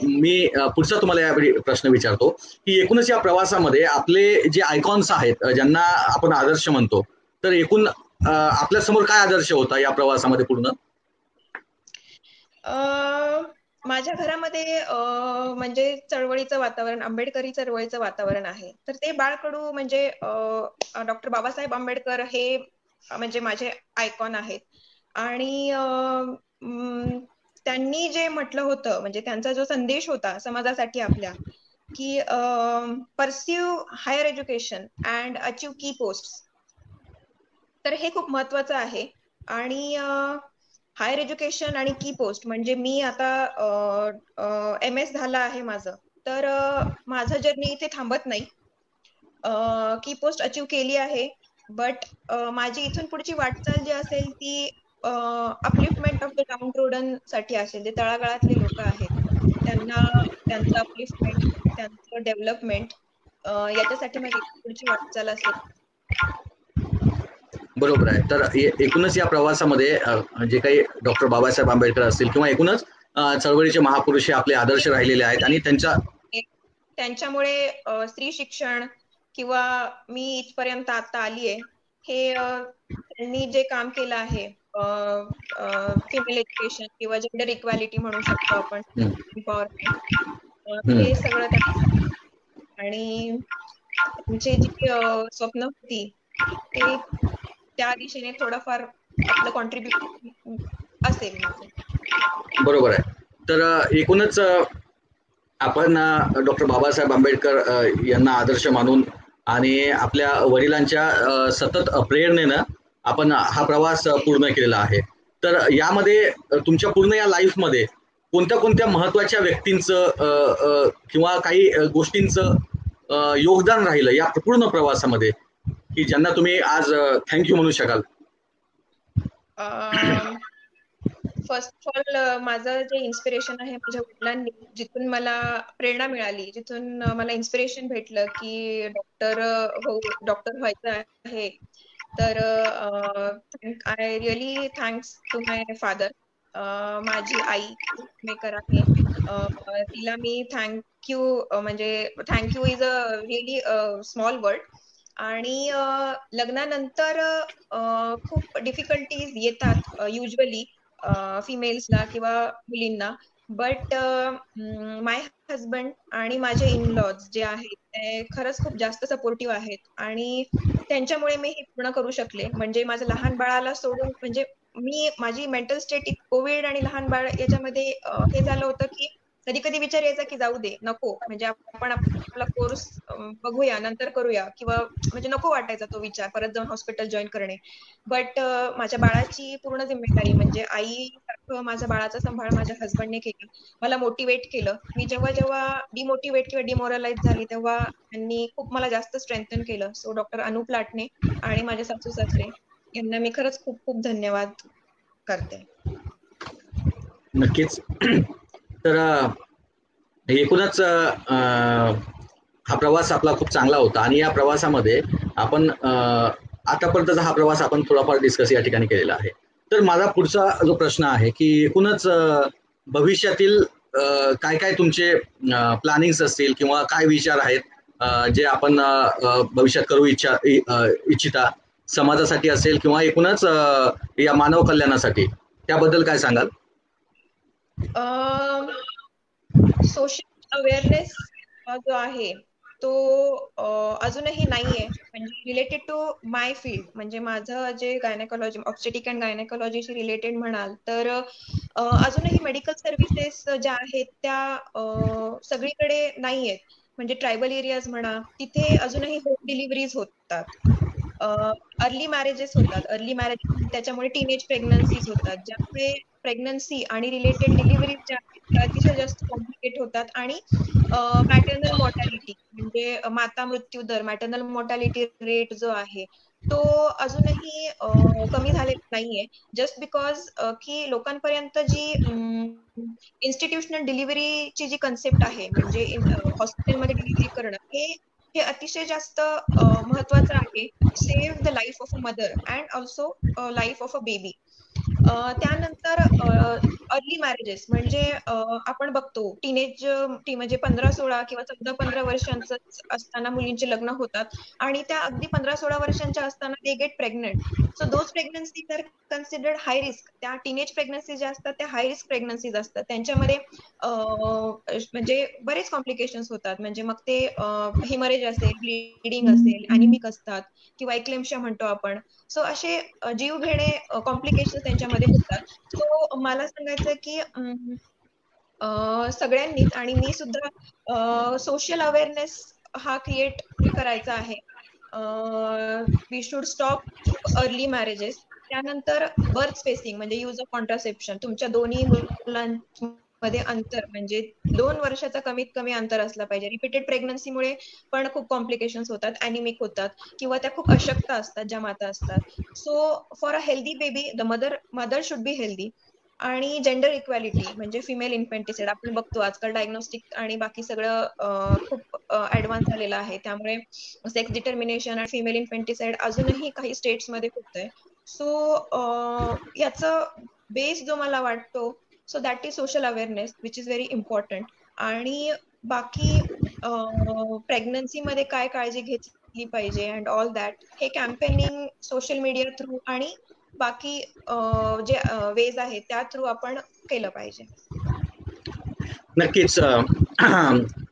मी पुढचा तुम्हाला यावेळी प्रश्न विचारतो की एकूणच या प्रवासामध्ये आपले जे आयकॉन्स आहेत, ज्यांना आपण आदर्श म्हणतो, तर एकूण आपल्या समोर काय आदर्श होता या प्रवासामध्ये पूर्ण? माझ्या घरामध्ये म्हणजे चळवळीचं वातावरण, आंबेडकरी चळवळीचं वातावरण आहे. तर ते बाळकडू म्हणजे डॉक्टर बाबासाहेब आंबेडकर हे म्हणजे माझे आयकॉन आहेत. आणि त्यांनी जे म्हटलं होतं, म्हणजे त्यांचा जो संदेश होता समाजासाठी आपल्या, की pursue higher education and achieve key post, तर हे खूप महत्वाचं आहे. आणि हायर एज्युकेशन आणि की पोस्ट म्हणजे मी आता MS झालं आहे माझं, तर माझं जर्नी इथे थांबत नाही. की पोस्ट अचीव केली आहे, बट माझी इथून पुढची वाटचाल जी असेल ती अपलिफ्टमेंट ऑफ द डाऊन रोडन साठी असेल. जे तळागाळातले लोक आहेत त्यांना त्यांचं अपलिफ्टमेंट, त्यांचं डेव्हलपमेंट, याच्यासाठी माझी पुढची वाटचाल असेल. बरोबर आहे. तर एकूणच या प्रवासामध्ये जे काही डॉक्टर बाबासाहेब आंबेडकर असतील किंवा एकूणच चळवळीचे महापुरुष हे आपले आदर्श राहिलेले आहेत आणि त्यांच्यामुळे स्त्री शिक्षण किंवा मी इथपर्यंत आता आलीये, हे त्यांनी जे काम केलं आहे, फिमेल एज्युकेशन किंवा जेंडर इक्वॅलिटी म्हणू शकतो आपण, एम्पॉवरमेंट, हे सगळं आणि त्यांची जी स्वप्न होती ते त्या दिशेने थोडंफार आपलं कॉन्ट्रीब्युशन असेल माझं. बरोबर आहे. तर एकूणच आपण डॉक्टर बाबासाहेब आंबेडकर यांना आदर्श मानून आणि आपल्या वडिलांच्या सतत प्रेरणेनं आपण हा प्रवास पूर्ण केलेला आहे. तर यामध्ये तुमच्या पूर्ण या लाईफमध्ये कोणत्या कोणत्या महत्वाच्या व्यक्तींचं किंवा काही गोष्टींचं योगदान राहिलं या पूर्ण प्रवासामध्ये की ज्यांना तुम्ही आज थँक्यू म्हणू शकाल? फर्स्ट ऑफ ऑल माझं जे इन्स्पिरेशन आहे माझ्या वडिलांनी, जिथून मला प्रेरणा मिळाली, जिथून मला इन्स्पिरेशन भेटलं की डॉक्टर व्हायचं आहे, तर I really thanks to my father. माझी आई मेकर आहे, तिला मी थँक्यू म्हणजे thank you is a really small word. आणि लग्नानंतर खूप डिफिकल्टीज येतात युजली फिमेल्सला किंवा मुलींना, बट माय हजबंड आणि माझे इन-लॉज जे आहेत ते खरंच खूप जास्त सपोर्टिव्ह आहेत आणि त्यांच्यामुळे मी हे पूर्ण करू शकले. म्हणजे माझं लहान बाळाला सोडून म्हणजे माझी मेंटल स्टेट कोविड आणि लहान बाळ याच्यामध्ये हे झालं होतं की कधी कधी विचार यायचा की जाऊ दे, नको, म्हणजे आपण आपला कोर्स बघूया, नंतर करूया, किंवा म्हणजे नको वाटायचा तो विचार परत जाऊन हॉस्पिटल जॉईन करणे. बट माझ्या बाळाची पूर्ण जिम्मेदारी म्हणजे आई सारखं माझ्या बाळाचा सांभाळ माझ्या हसबंडने केला, मला मोटिवेट केलं. मी जेव्हा जेव्हा डिमोटिवेट किंवा डिमोरलाइज झाली तेव्हा त्यांनी खूप मला जास्त स्ट्रेंथन केलं. सो डॉक्टर अनुप लाटणे आणि माझे सासू सासरे यांना मी खरंच खूप खूप धन्यवाद करते. नक्कीच. तर एकूणच हा प्रवास आपला खूप चांगला होता आणि या प्रवासामध्ये आपण आतापर्यंतचा हा प्रवास आपण थोडाफार डिस्कस या ठिकाणी केलेला आहे. तर माझा पुढचा जो प्रश्न आहे की एकूणच भविष्यातील काय काय तुमचे प्लॅनिंग्स असतील किंवा काय विचार आहेत जे आपण भविष्यात करू इच्छिता, समाजासाठी असेल किंवा एकूणच या मानव कल्याणासाठी, त्याबद्दल काय सांगाल? सोशल अवेअरनेस जो आहे तो अजूनही नाहीये, म्हणजे रिलेटेड टू माय फील्ड, म्हणजे माझं जे गायनेकॉलॉजी, ऑब्स्टेटिक अँड गायनेकॉलॉजीशी रिलेटेड म्हणाल तर अजूनही मेडिकल सर्व्हिसेस ज्या आहेत त्या सगळीकडे नाहीयेत. म्हणजे ट्रायबल एरियाज म्हणा, तिथे अजूनही होम डिलिव्हरीज होतात, अर्ली मॅरेजेस होतात. अर्ली मॅरेज त्याच्यामुळे टीनेज प्रेग्नन्सीज होतात, ज्यामुळे प्रेग्नन्सी आणि रिलेटेड डिलिव्हरीज ज्या आहेत त्या अतिशय जास्त कॉम्प्लिकेट होतात. आणि मॅटर्नल मॉर्टॅलिटी म्हणजे माता मृत्यू दर, मॅटर्नल मॉर्टॅलिटी रेट जो आहे तो अजूनही कमी झालेला नाहीये, जस्ट बिकॉज की लोकांपर्यंत जी इन्स्टिट्यूशनल डिलिव्हरीची जी कन्सेप्ट आहे, म्हणजे हॉस्पिटलमध्ये डिलिव्हरी करणं हे अतिशय जास्त महत्वाचं आहे. Save the life of a mother and also life of a baby. त्यानंतर अर्ली मॅरेजेस म्हणजे आपण बघतो टीनेज म्हणजे 15-16 किंवा 14-15 वर्षांचं असताना मुलींचे लग्न होतात आणि त्या अगदी 15-16 वर्षांच्या असताना they get pregnant. So those pregnancy are considered high risk. त्या टीनेज प्रेग्नन्सी ज्या असतात त्या हाय रिस्क प्रेग्नन्सीज असतात, त्यांच्यामध्ये म्हणजे बरेच कॉम्प्लिकेशन्स होतात. म्हणजे मग ते हिमरेज असेल, ब्लिडिंग असेल, अॅनिमिक असतात किंवा एक्लेम्शिया म्हणतो आपण. सो असे जीव घेणे कॉम्प्लिकेशन्स त्यांच्यामध्ये होतात. सो मला सांगायचं की सगळ्यांनीच आणि मी सुद्धा सोशल अवेअरनेस हा क्रिएट करायचा आहे. We should stop early marriages. त्यानंतर बर्थ स्पेसिंग म्हणजे यूज ऑफ कॉन्ट्रासेप्शन. तुमच्या दोन्ही मुलांमध्ये अंतर म्हणजे 2 वर्षाचा कमीत कमी अंतर असला पाहिजे. रिपीटेड प्रेग्नन्सीमुळे पण खूप कॉम्प्लिकेशन्स होतात, अॅनिमिक होतात किंवा त्या खूप अशक्त असतात ज्या माता असतात. So for a healthy baby the mother should be healthy. आणि जेंडर इक्वॅलिटी म्हणजे फिमेल इन्फेंटिसाइड आपण बघतो आजकाल डायग्नोस्टिक आणि बाकी सगळं खूप ऍडव्हान्स झालेलं आहे, त्यामुळे सेक्स डिटर्मिनेशन आणि फिमेल इन्फेंटिसाइड अजूनही काही स्टेट्समध्ये होतंय. सो याचं बेस जो मला वाटतो, so that is social awareness which is very important. आणि बाकी प्रेग्नन्सी मध्ये काय काळजी घेतली पाहिजे अँड ऑल दॅट, हे कॅम्पेनिंग सोशल मीडिया थ्रू आणि बाकी जे वेज आहेत त्या थ्रू आपण केलं पाहिजे. नक्कीच.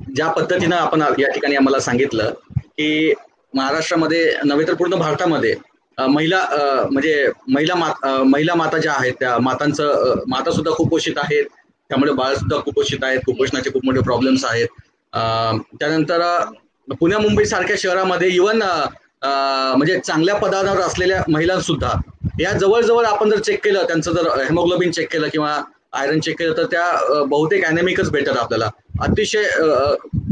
ज्या पद्धतीनं आपण या ठिकाणी आम्हाला सांगितलं की महाराष्ट्रामध्ये नव्हे तर पूर्ण भारतामध्ये महिला म्हणजे महिला माता ज्या आहेत त्या माता सुद्धा कुपोषित आहेत, त्यामुळे बाळ सुद्धा कुपोषित आहेत, कुपोषणाचे खूप मोठे प्रॉब्लेम्स आहेत. त्यानंतर पुण्या मुंबई सारख्या शहरामध्ये इव्हन म्हणजे चांगल्या पदावर असलेल्या महिलांसुद्धा या जवळजवळ आपण जर चेक केलं, त्यांचं जर हेमोग्लोबिन चेक केलं किंवा आयरन चेक केलं, तर त्या बहुतेक अॅनेमिकच भेटतात आपल्याला. अतिशय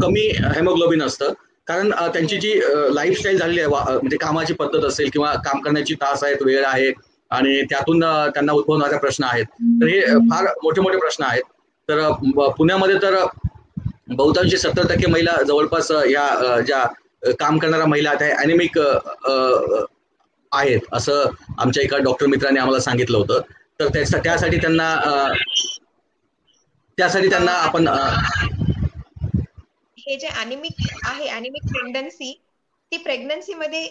कमी हेमोग्लोबिन असतं, कारण त्यांची जी लाईफस्टाईल झालेली आहे, म्हणजे कामाची पद्धत असेल किंवा काम करण्याची तास आहेत, वेळ आहे, आणि त्यातून त्यांना उद्भवणारे प्रश्न आहेत. तर हे फार मोठे मोठे प्रश्न आहेत. तर पुण्यामध्ये तर बहुतांशी 70% महिला जवळपास या ज्या काम करणाऱ्या महिला आहेत अॅनेमिक आहेत, असं आमच्या एका डॉक्टर मित्राने आम्हाला सांगितलं होतं. तर त्यासाठी त्यांना आपण हे जे अॅनिमिक आहे, अॅनिमिक टेंडन्सी, ती प्रेग्नन्सी मध्ये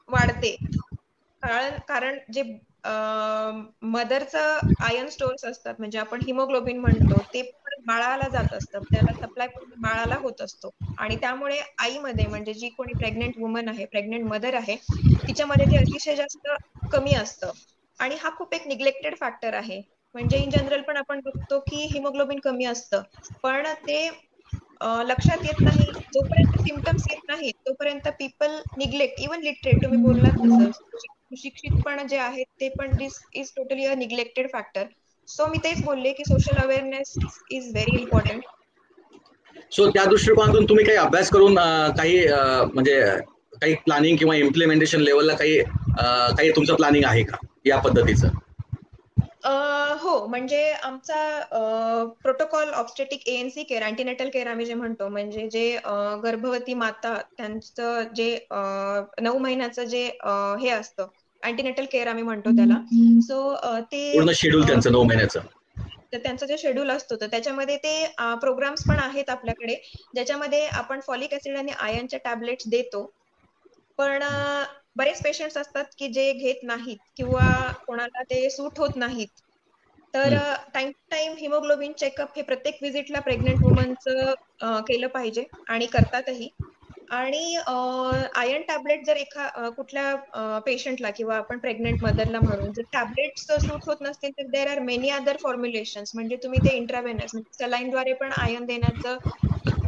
वाढते. कारण जे मदरचं आयर्न स्टोर्स असतात, म्हणजे आपण हिमोग्लोबिन म्हणतो, ते पण बाळाला जात असतं, त्याला सप्लाय बाळाला होत असतो. आणि त्यामुळे आईमध्ये, म्हणजे जी कोणी प्रेग्नेंट वुमन आहे, प्रेग्नेंट मदर आहे, तिच्यामध्ये ते अतिशय जास्त कमी असतं. आणि हा खूप एक निग्लेक्टेड फॅक्टर आहे. म्हणजे इन जनरल पण आपण बघतो की हिमोग्लोबिन कमी असतं, पण ते लक्षात येत नाही. जोपर्यंत सिम्पटम्स येत नाहीत तोपर्यंत पीपल निग्लेक्ट. इव्हन लिटरेट, तुम्ही बोललात तसं, सुशिक्षित पण जे आहेत ते पण, this is totally a neglected factor. So मी तेच बोलले की social awareness is very important. So त्या दृष्टिकोनातून तुम्ही काही अभ्यास करून काही म्हणजे काही प्लॅनिंग किंवा इम्प्लिमेंटेशन लेवलला काही तुमचं प्लॅनिंग आहे का या पद्धतीचं? हो, म्हणजे आमचा protocol obstetric ANC care, antenatal care आम्ही जे म्हणतो, म्हणजे जे गर्भवती माता, त्यांचं जे 9 महिन्याचं जे हे असतं, अँटीनेटल केअर आम्ही म्हणतो त्याला. सो ते पूर्ण शेड्यूल त्यांचं 9 महिन्याचं, तर त्यांचं जे शेड्यूल असतो, तर त्याच्यामध्ये ते प्रोग्राम्स पण आहेत आपल्याकडे, ज्याच्यामध्ये आपण फॉलिक ऍसिड आणि आयर्नच्या टॅबलेट्स देतो. पण बरेच पेशंट्स असतात की जे घेत नाहीत किंवा कोणाला ते सूट होत नाहीत. तर time to time haemoglobin checkup हे प्रत्येक व्हिजिटला प्रेग्नेंट वुमनचं केलं पाहिजे, आणि करतातही. आणि आयर्न टॅबलेट जर कुठल्या पेशंटला किंवा आपण प्रेग्नेंट मदरला म्हणून जर टॅबलेट्स सूट होत नसतील, तर देर आर मेनी अदर फॉर्म्युलेशन्स. म्हणजे तुम्ही ते इंट्राव्हेनस, म्हणजे सलाईनद्वारे पण आयर्न देण्याचं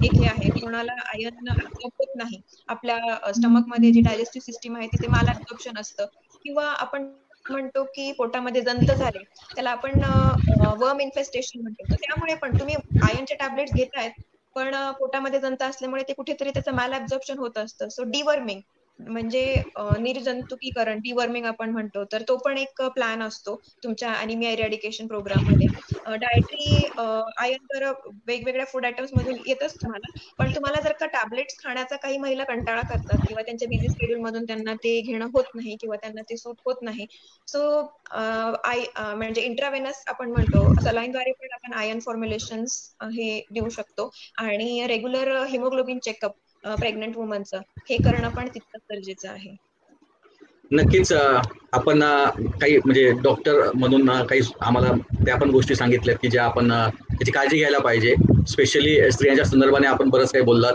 एक हे आहे. कोणाला आयर्न ऍब्सॉर्ब होत नाही, आपल्या स्टमक मध्ये जी डायजेस्टिव्ह सिस्टीम आहे तिथे माल ऍब्सॉर्प्शन असतं, किंवा आपण म्हणतो की पोटामध्ये जंत झाले, त्याला आपण वर्म इन्फेस्टेशन म्हणतो. तर त्यामुळे पण तुम्ही आयर्नचे टॅबलेट्स घेतायत, पण पोटामध्ये जंत असल्यामुळे ते कुठेतरी त्याचं माल ऍब्सॉर्प्शन होत असतं. सो डिवर्मिंग, म्हणजे निर्जंतुकीकरण, डिवर्मिंग आपण म्हणतो, तर तो पण एक प्लॅन असतो तुमच्या अॅनिमिया इरॅडिकेशन प्रोग्राम मध्ये. डायटरी आयर्न तर वेगवेगळ्या फूड आयटम्स मधून येतच तुम्हाला, पण तुम्हाला जर का टॅबलेट्स खाण्याचा काही महिला कंटाळा करतात किंवा त्यांच्या बिझी शेड्यूल मधून त्यांना ते घेणं होत नाही किंवा त्यांना ते सूट होत नाही, सो म्हणजे इंट्राव्हेनस आपण म्हणतो, सलाईनद्वारे पण आपण आयर्न फॉर्म्युलेशन्स हे देऊ शकतो. आणि रेग्युलर हिमोग्लोबिन चेकअप प्रेग्नेंट वुमनचं हे करणं पण तितकंच गरजेचं आहे. नक्कीच. आपण काही म्हणजे डॉक्टर म्हणून काही आम्हाला त्या पण गोष्टी सांगितल्यात की ज्या आपण त्याची काळजी घ्यायला पाहिजे. स्पेशली स्त्रियांच्या संदर्भाने आपण बरंच काही बोललात.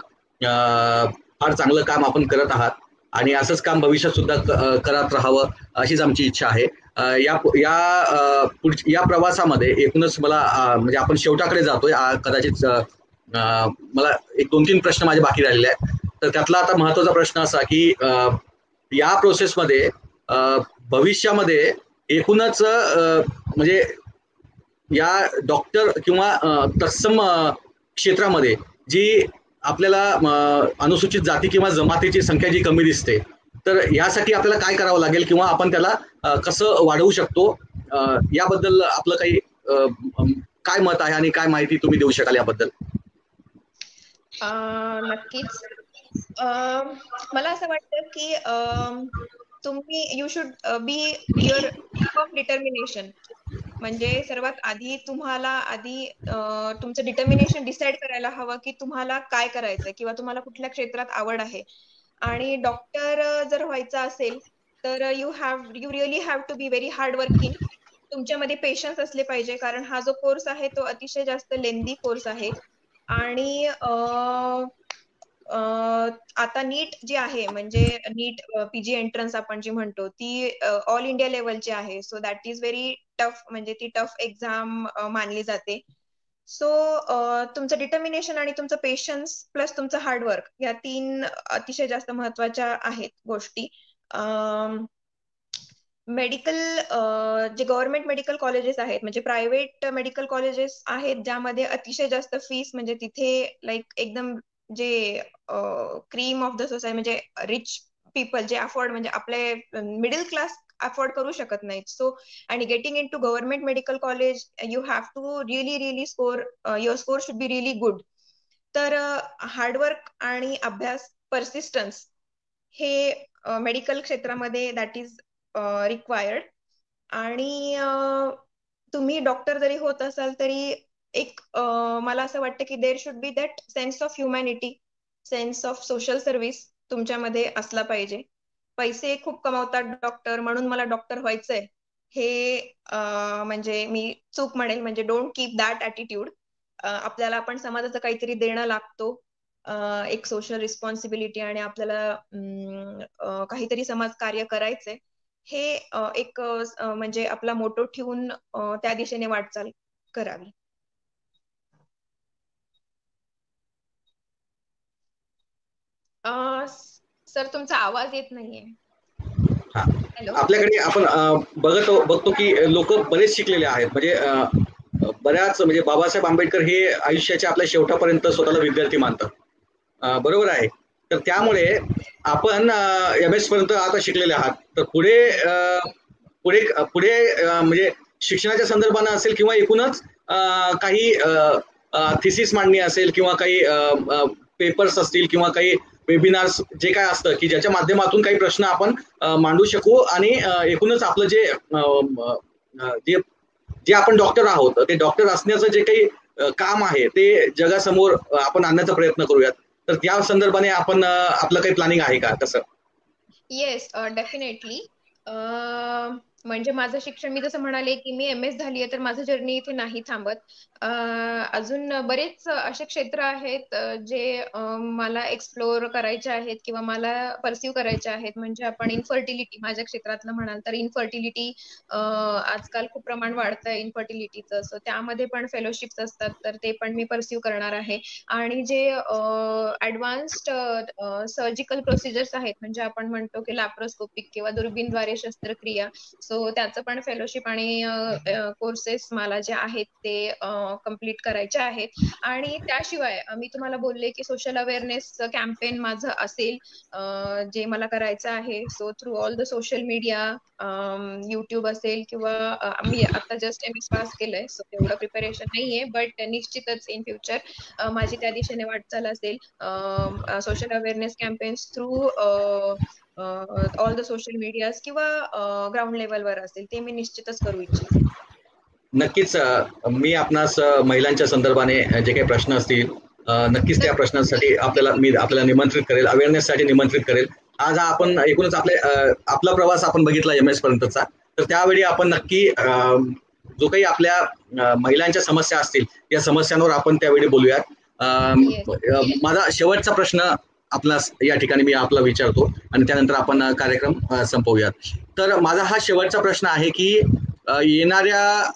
फार चांगलं काम आपण करत आहात, आणि असंच काम भविष्यात सुद्धा करत राहावं अशीच आमची इच्छा आहे. या प्रवासामध्ये एकूणच मला म्हणजे आपण शेवटाकडे जातोय कदाचित. मला 1-2-3 प्रश्न माझे बाकी राहिलेले आहेत. तर त्यातला आता महत्वाचा प्रश्न असा की या प्रोसेसमध्ये भविष्यामध्ये एकूणच म्हणजे या डॉक्टर किंवा तत्सम क्षेत्रामध्ये जी आपल्याला अनुसूचित जाती किंवा जमातीची संख्या जी कमी दिसते, तर यासाठी आपल्याला काय करावं लागेल किंवा आपण त्याला कसं वाढवू शकतो, याबद्दल आपलं काही काय मत आहे आणि काय माहिती तुम्ही देऊ शकाल याबद्दल? नक्कीच. मला असं वाटतं की तुम्ही you should be your firm determination. म्हणजे सर्वात आधी तुम्हाला तुमचं डिटर्मिनेशन डिसाईड करायला हवं की तुम्हाला काय करायचंय किंवा तुम्हाला कुठल्या क्षेत्रात आवड आहे. आणि डॉक्टर जर व्हायचं असेल तर you really have to be very hard working. तुमच्यामध्ये पेशन्स असले पाहिजे, कारण हा जो कोर्स आहे तो अतिशय जास्त लेंदी कोर्स आहे. आणि आता नीट जी आहे, म्हणजे नीट PG एंट्रन्स आपण जी म्हणतो, ती ऑल इंडिया लेवलची आहे. So that is very tough, म्हणजे ती टफ एक्झाम मानली जाते. सो तुमचं डिटर्मिनेशन आणि तुमचं पेशन्स प्लस तुमचं हार्डवर्क, या 3 अतिशय जास्त महत्वाच्या आहेत गोष्टी. मेडिकल जे गव्हर्नमेंट मेडिकल कॉलेजेस आहेत म्हणजे प्रायव्हेट मेडिकल कॉलेजेस आहेत ज्यामध्ये अतिशय जास्त फीस म्हणजे तिथे लाईक एकदम जे क्रीम ऑफ द सोसायटी म्हणजे रिच पीपल जे अफोर्ड म्हणजे आपले मिडल क्लास अफोर्ड करू शकत नाहीत. सो आणि getting in to government medical college you have to really score your score should be really good. तर हार्डवर्क आणि अभ्यास परसिस्टन्स हे मेडिकल क्षेत्रामध्ये दॅट इज रिक्वायर्ड. आणि तुम्ही डॉक्टर जरी होत असाल तरी एक मला असं वाटतं की there should be that sense of humanity, sense of social service तुमच्यामध्ये असला पाहिजे. पैसे खूप कमावतात डॉक्टर म्हणून मला डॉक्टर व्हायचंय हे म्हणजे मी चूक म्हणेल. म्हणजे डोंट कीप दॅट ॲटिट्यूड. आपल्याला आपण समाजाचं काहीतरी देणं लागतो, एक सोशल रिस्पॉन्सिबिलिटी आणि आपल्याला काहीतरी समाज कार्य करायचंय हे एक म्हणजे आपला मोटो ठेवून त्या दिशेने वाटचाल करावी. सर तुमचा आवाज येत नाहीये. हॅलो. आपल्याकडे आपण बघतो की लोक बरेच शिकलेले आहेत म्हणजे बऱ्याच म्हणजे बाबासाहेब आंबेडकर हे आयुष्याच्या आपल्या शेवटापर्यंत स्वतःला विद्यार्थी मानतात. बरोबर आहे. तर त्यामुळे आपण MS पर्यंत आता शिकलेले आहात. तर पुढे पुढे म्हणजे शिक्षणाच्या संदर्भानं असेल किंवा एकूणच काही थिसिस मांडणी असेल किंवा काही पेपर्स असतील किंवा काही वेबिनार्स जे काय असतं की ज्याच्या माध्यमातून काही प्रश्न आपण मांडू शकू आणि एकूणच आपलं जे जे आपण डॉक्टर आहोत ते डॉक्टर असण्याचं जे काही काम आहे ते जगासमोर आपण आणण्याचा प्रयत्न करूयात. तर त्या संदर्भाने आपण आपलं काही प्लॅनिंग आहे का कसं? Yes definitely. म्हणजे माझं शिक्षण मी जसं म्हणाले की मी MS झाली आहे तर माझं जर्नी इथे नाही थांबत. अजून बरेच असे क्षेत्र आहेत जे मला एक्सप्लोर करायचे आहेत किंवा मला परस्यू करायचे आहेत. म्हणजे आपण इनफर्टिलिटी माझ्या क्षेत्रातलं म्हणाल तर इनफर्टिलिटी आजकाल खूप प्रमाण वाढतंय इनफर्टिलिटीचं. सो त्यामध्ये पण फेलोशिप्स असतात तर ते पण मी परस्यू करणार आहे. आणि जे ऍडव्हान्स्ड सर्जिकल प्रोसिजर्स आहेत म्हणजे आपण म्हणतो की लॅप्रोस्कोपिक किंवा दुर्बीणद्वारे शस्त्रक्रिया, सो त्याचं पण फेलोशिप आणि कोर्सेस मला जे आहेत ते कम्प्लीट करायचे आहेत. आणि त्याशिवाय मी तुम्हाला बोलले की सोशल अवेअरनेस कॅम्पेन माझं असेल जे मला करायचं आहे. So through all the social media, YouTube असेल किंवा मी आता जस्ट MS पास केलंय सो तेवढं प्रिपरेशन नाहीये बट निश्चितच इन फ्युचर माझी त्या दिशेने वाटचाल असेल. Social awareness campaigns through all the social medias किंवा ग्राउंड लेवलवर असेल ते मी निश्चितच करू इच्छिते. नक्कीच मी आपणास महिलांच्या संदर्भाने जे काही प्रश्न असतील नक्कीच त्या प्रश्नांसाठी आपल्याला निमंत्रित करेल, अवेअरनेससाठी निमंत्रित करेल. आज आपण एकूणच आपला प्रवास आपण बघितला MS पर्यंतचा. तर त्यावेळी आपण नक्की जो काही आपल्या महिलांच्या समस्या असतील या समस्यांवर आपण त्यावेळी बोलूयात. माझा शेवटचा प्रश्न आपणास या ठिकाणी मी आपला विचारतो आणि त्यानंतर आपण कार्यक्रम संपवूयात. तर माझा हा शेवटचा प्रश्न आहे की येणाऱ्या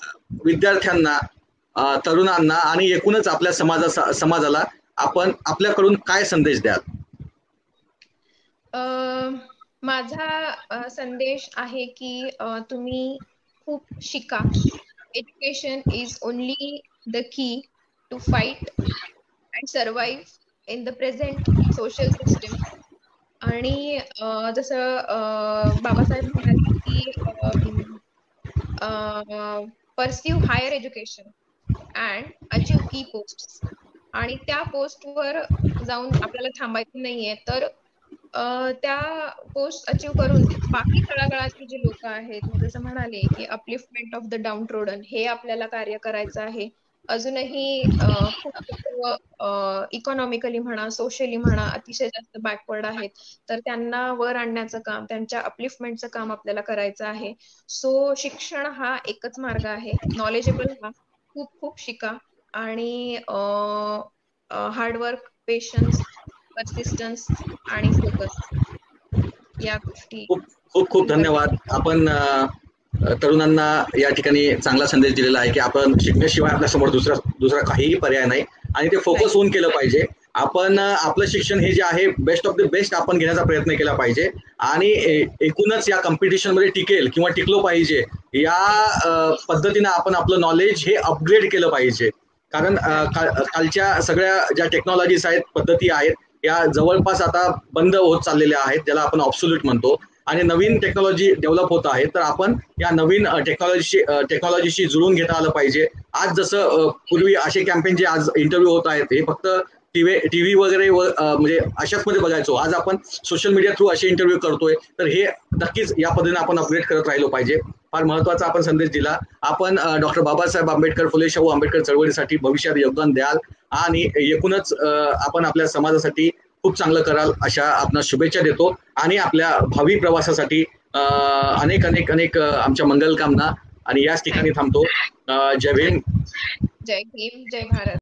विद्यार्थ्यांना, तरुणांना आणि एकूणच आपल्या समाजाला आपण आपल्याकडून काय संदेश द्याल? माझा संदेश आहे की तुम्ही खूप शिका. Education is only the key to fight and survive in the present social system. आणि जसं बाबासाहेब म्हणाले की pursue higher education and achieve key post. आणि त्या पोस्टवर जाऊन आपल्याला थांबायचं नाहीये तर त्या पोस्ट अचीव करून बाकी तळागाळातले जे लोक आहेत मी जसं म्हणाले की upliftment of the down trodden हे आपल्याला कार्य करायचं आहे. अजूनही खूप इकॉनॉमिकली म्हणा, सोशली म्हणा अतिशय जास्त बॅकवर्ड आहेत तर त्यांना वर आणण्याचं काम, त्यांच्या अपलिफ्टमेंटचं काम आपल्याला करायचं आहे. सो शिक्षण हा एकच मार्ग आहे. नॉलेजेबल व्हा, खूप खूप शिका आणि हार्डवर्क, पेशन्स, परसिस्टन्स आणि फोकस या गोष्टी. खूप खूप धन्यवाद. आपण तरुणांना या ठिकाणी चांगला संदेश दिलेला आहे की आपण शिकण्याशिवाय आपल्यासमोर दुसरा काहीही पर्याय नाही आणि ते फोकस होऊन केलं पाहिजे. आपण आपलं शिक्षण हे जे आहे बेस्ट ऑफ द बेस्ट आपण घेण्याचा प्रयत्न केला पाहिजे आणि एकूणच या कॉम्पिटिशनमध्ये टिकेल किंवा टिकलो पाहिजे या पद्धतीनं आपण आपलं नॉलेज हे अपग्रेड केलं पाहिजे. कारण कालच्या सगळ्या ज्या टेक्नॉलॉजीज आहेत, पद्धती आहेत, या जवळपास आता बंद होत चाललेल्या आहेत, ज्याला आपण ऑब्सोल्यूट म्हणतो, आणि नवीन टेक्नॉलॉजी डेव्हलप होत आहे. तर आपण या नवीन टेक्नॉलॉजीशी जुळून घेता आलं पाहिजे. आज जसं पूर्वी असे कॅम्पेन जे आज इंटरव्ह्यू होत आहेत हे फक्त टीव्ही वगैरे म्हणजे अशाच मध्ये बघायचो, आज आपण सोशल मीडिया थ्रू असे इंटरव्ह्यू करतोय. तर हे नक्कीच या पद्धतीने आपण अपग्रेड करत राहिलो पाहिजे. फार महत्वाचा आपण संदेश दिला. आपण डॉक्टर बाबासाहेब आंबेडकर, फुले शाहू आंबेडकर चळवळीसाठी भविष्यात योगदान द्याल आणि एकूणच आपण आपल्या समाजासाठी खूप चांगलं कराल अशा आपणास शुभेच्छा देतो आणि आपल्या भावी प्रवासासाठी अनेक अनेक अनेक आमच्या मंगल कामना आणि याच ठिकाणी थांबतो. जय भीम, जय भीम, जय भारत.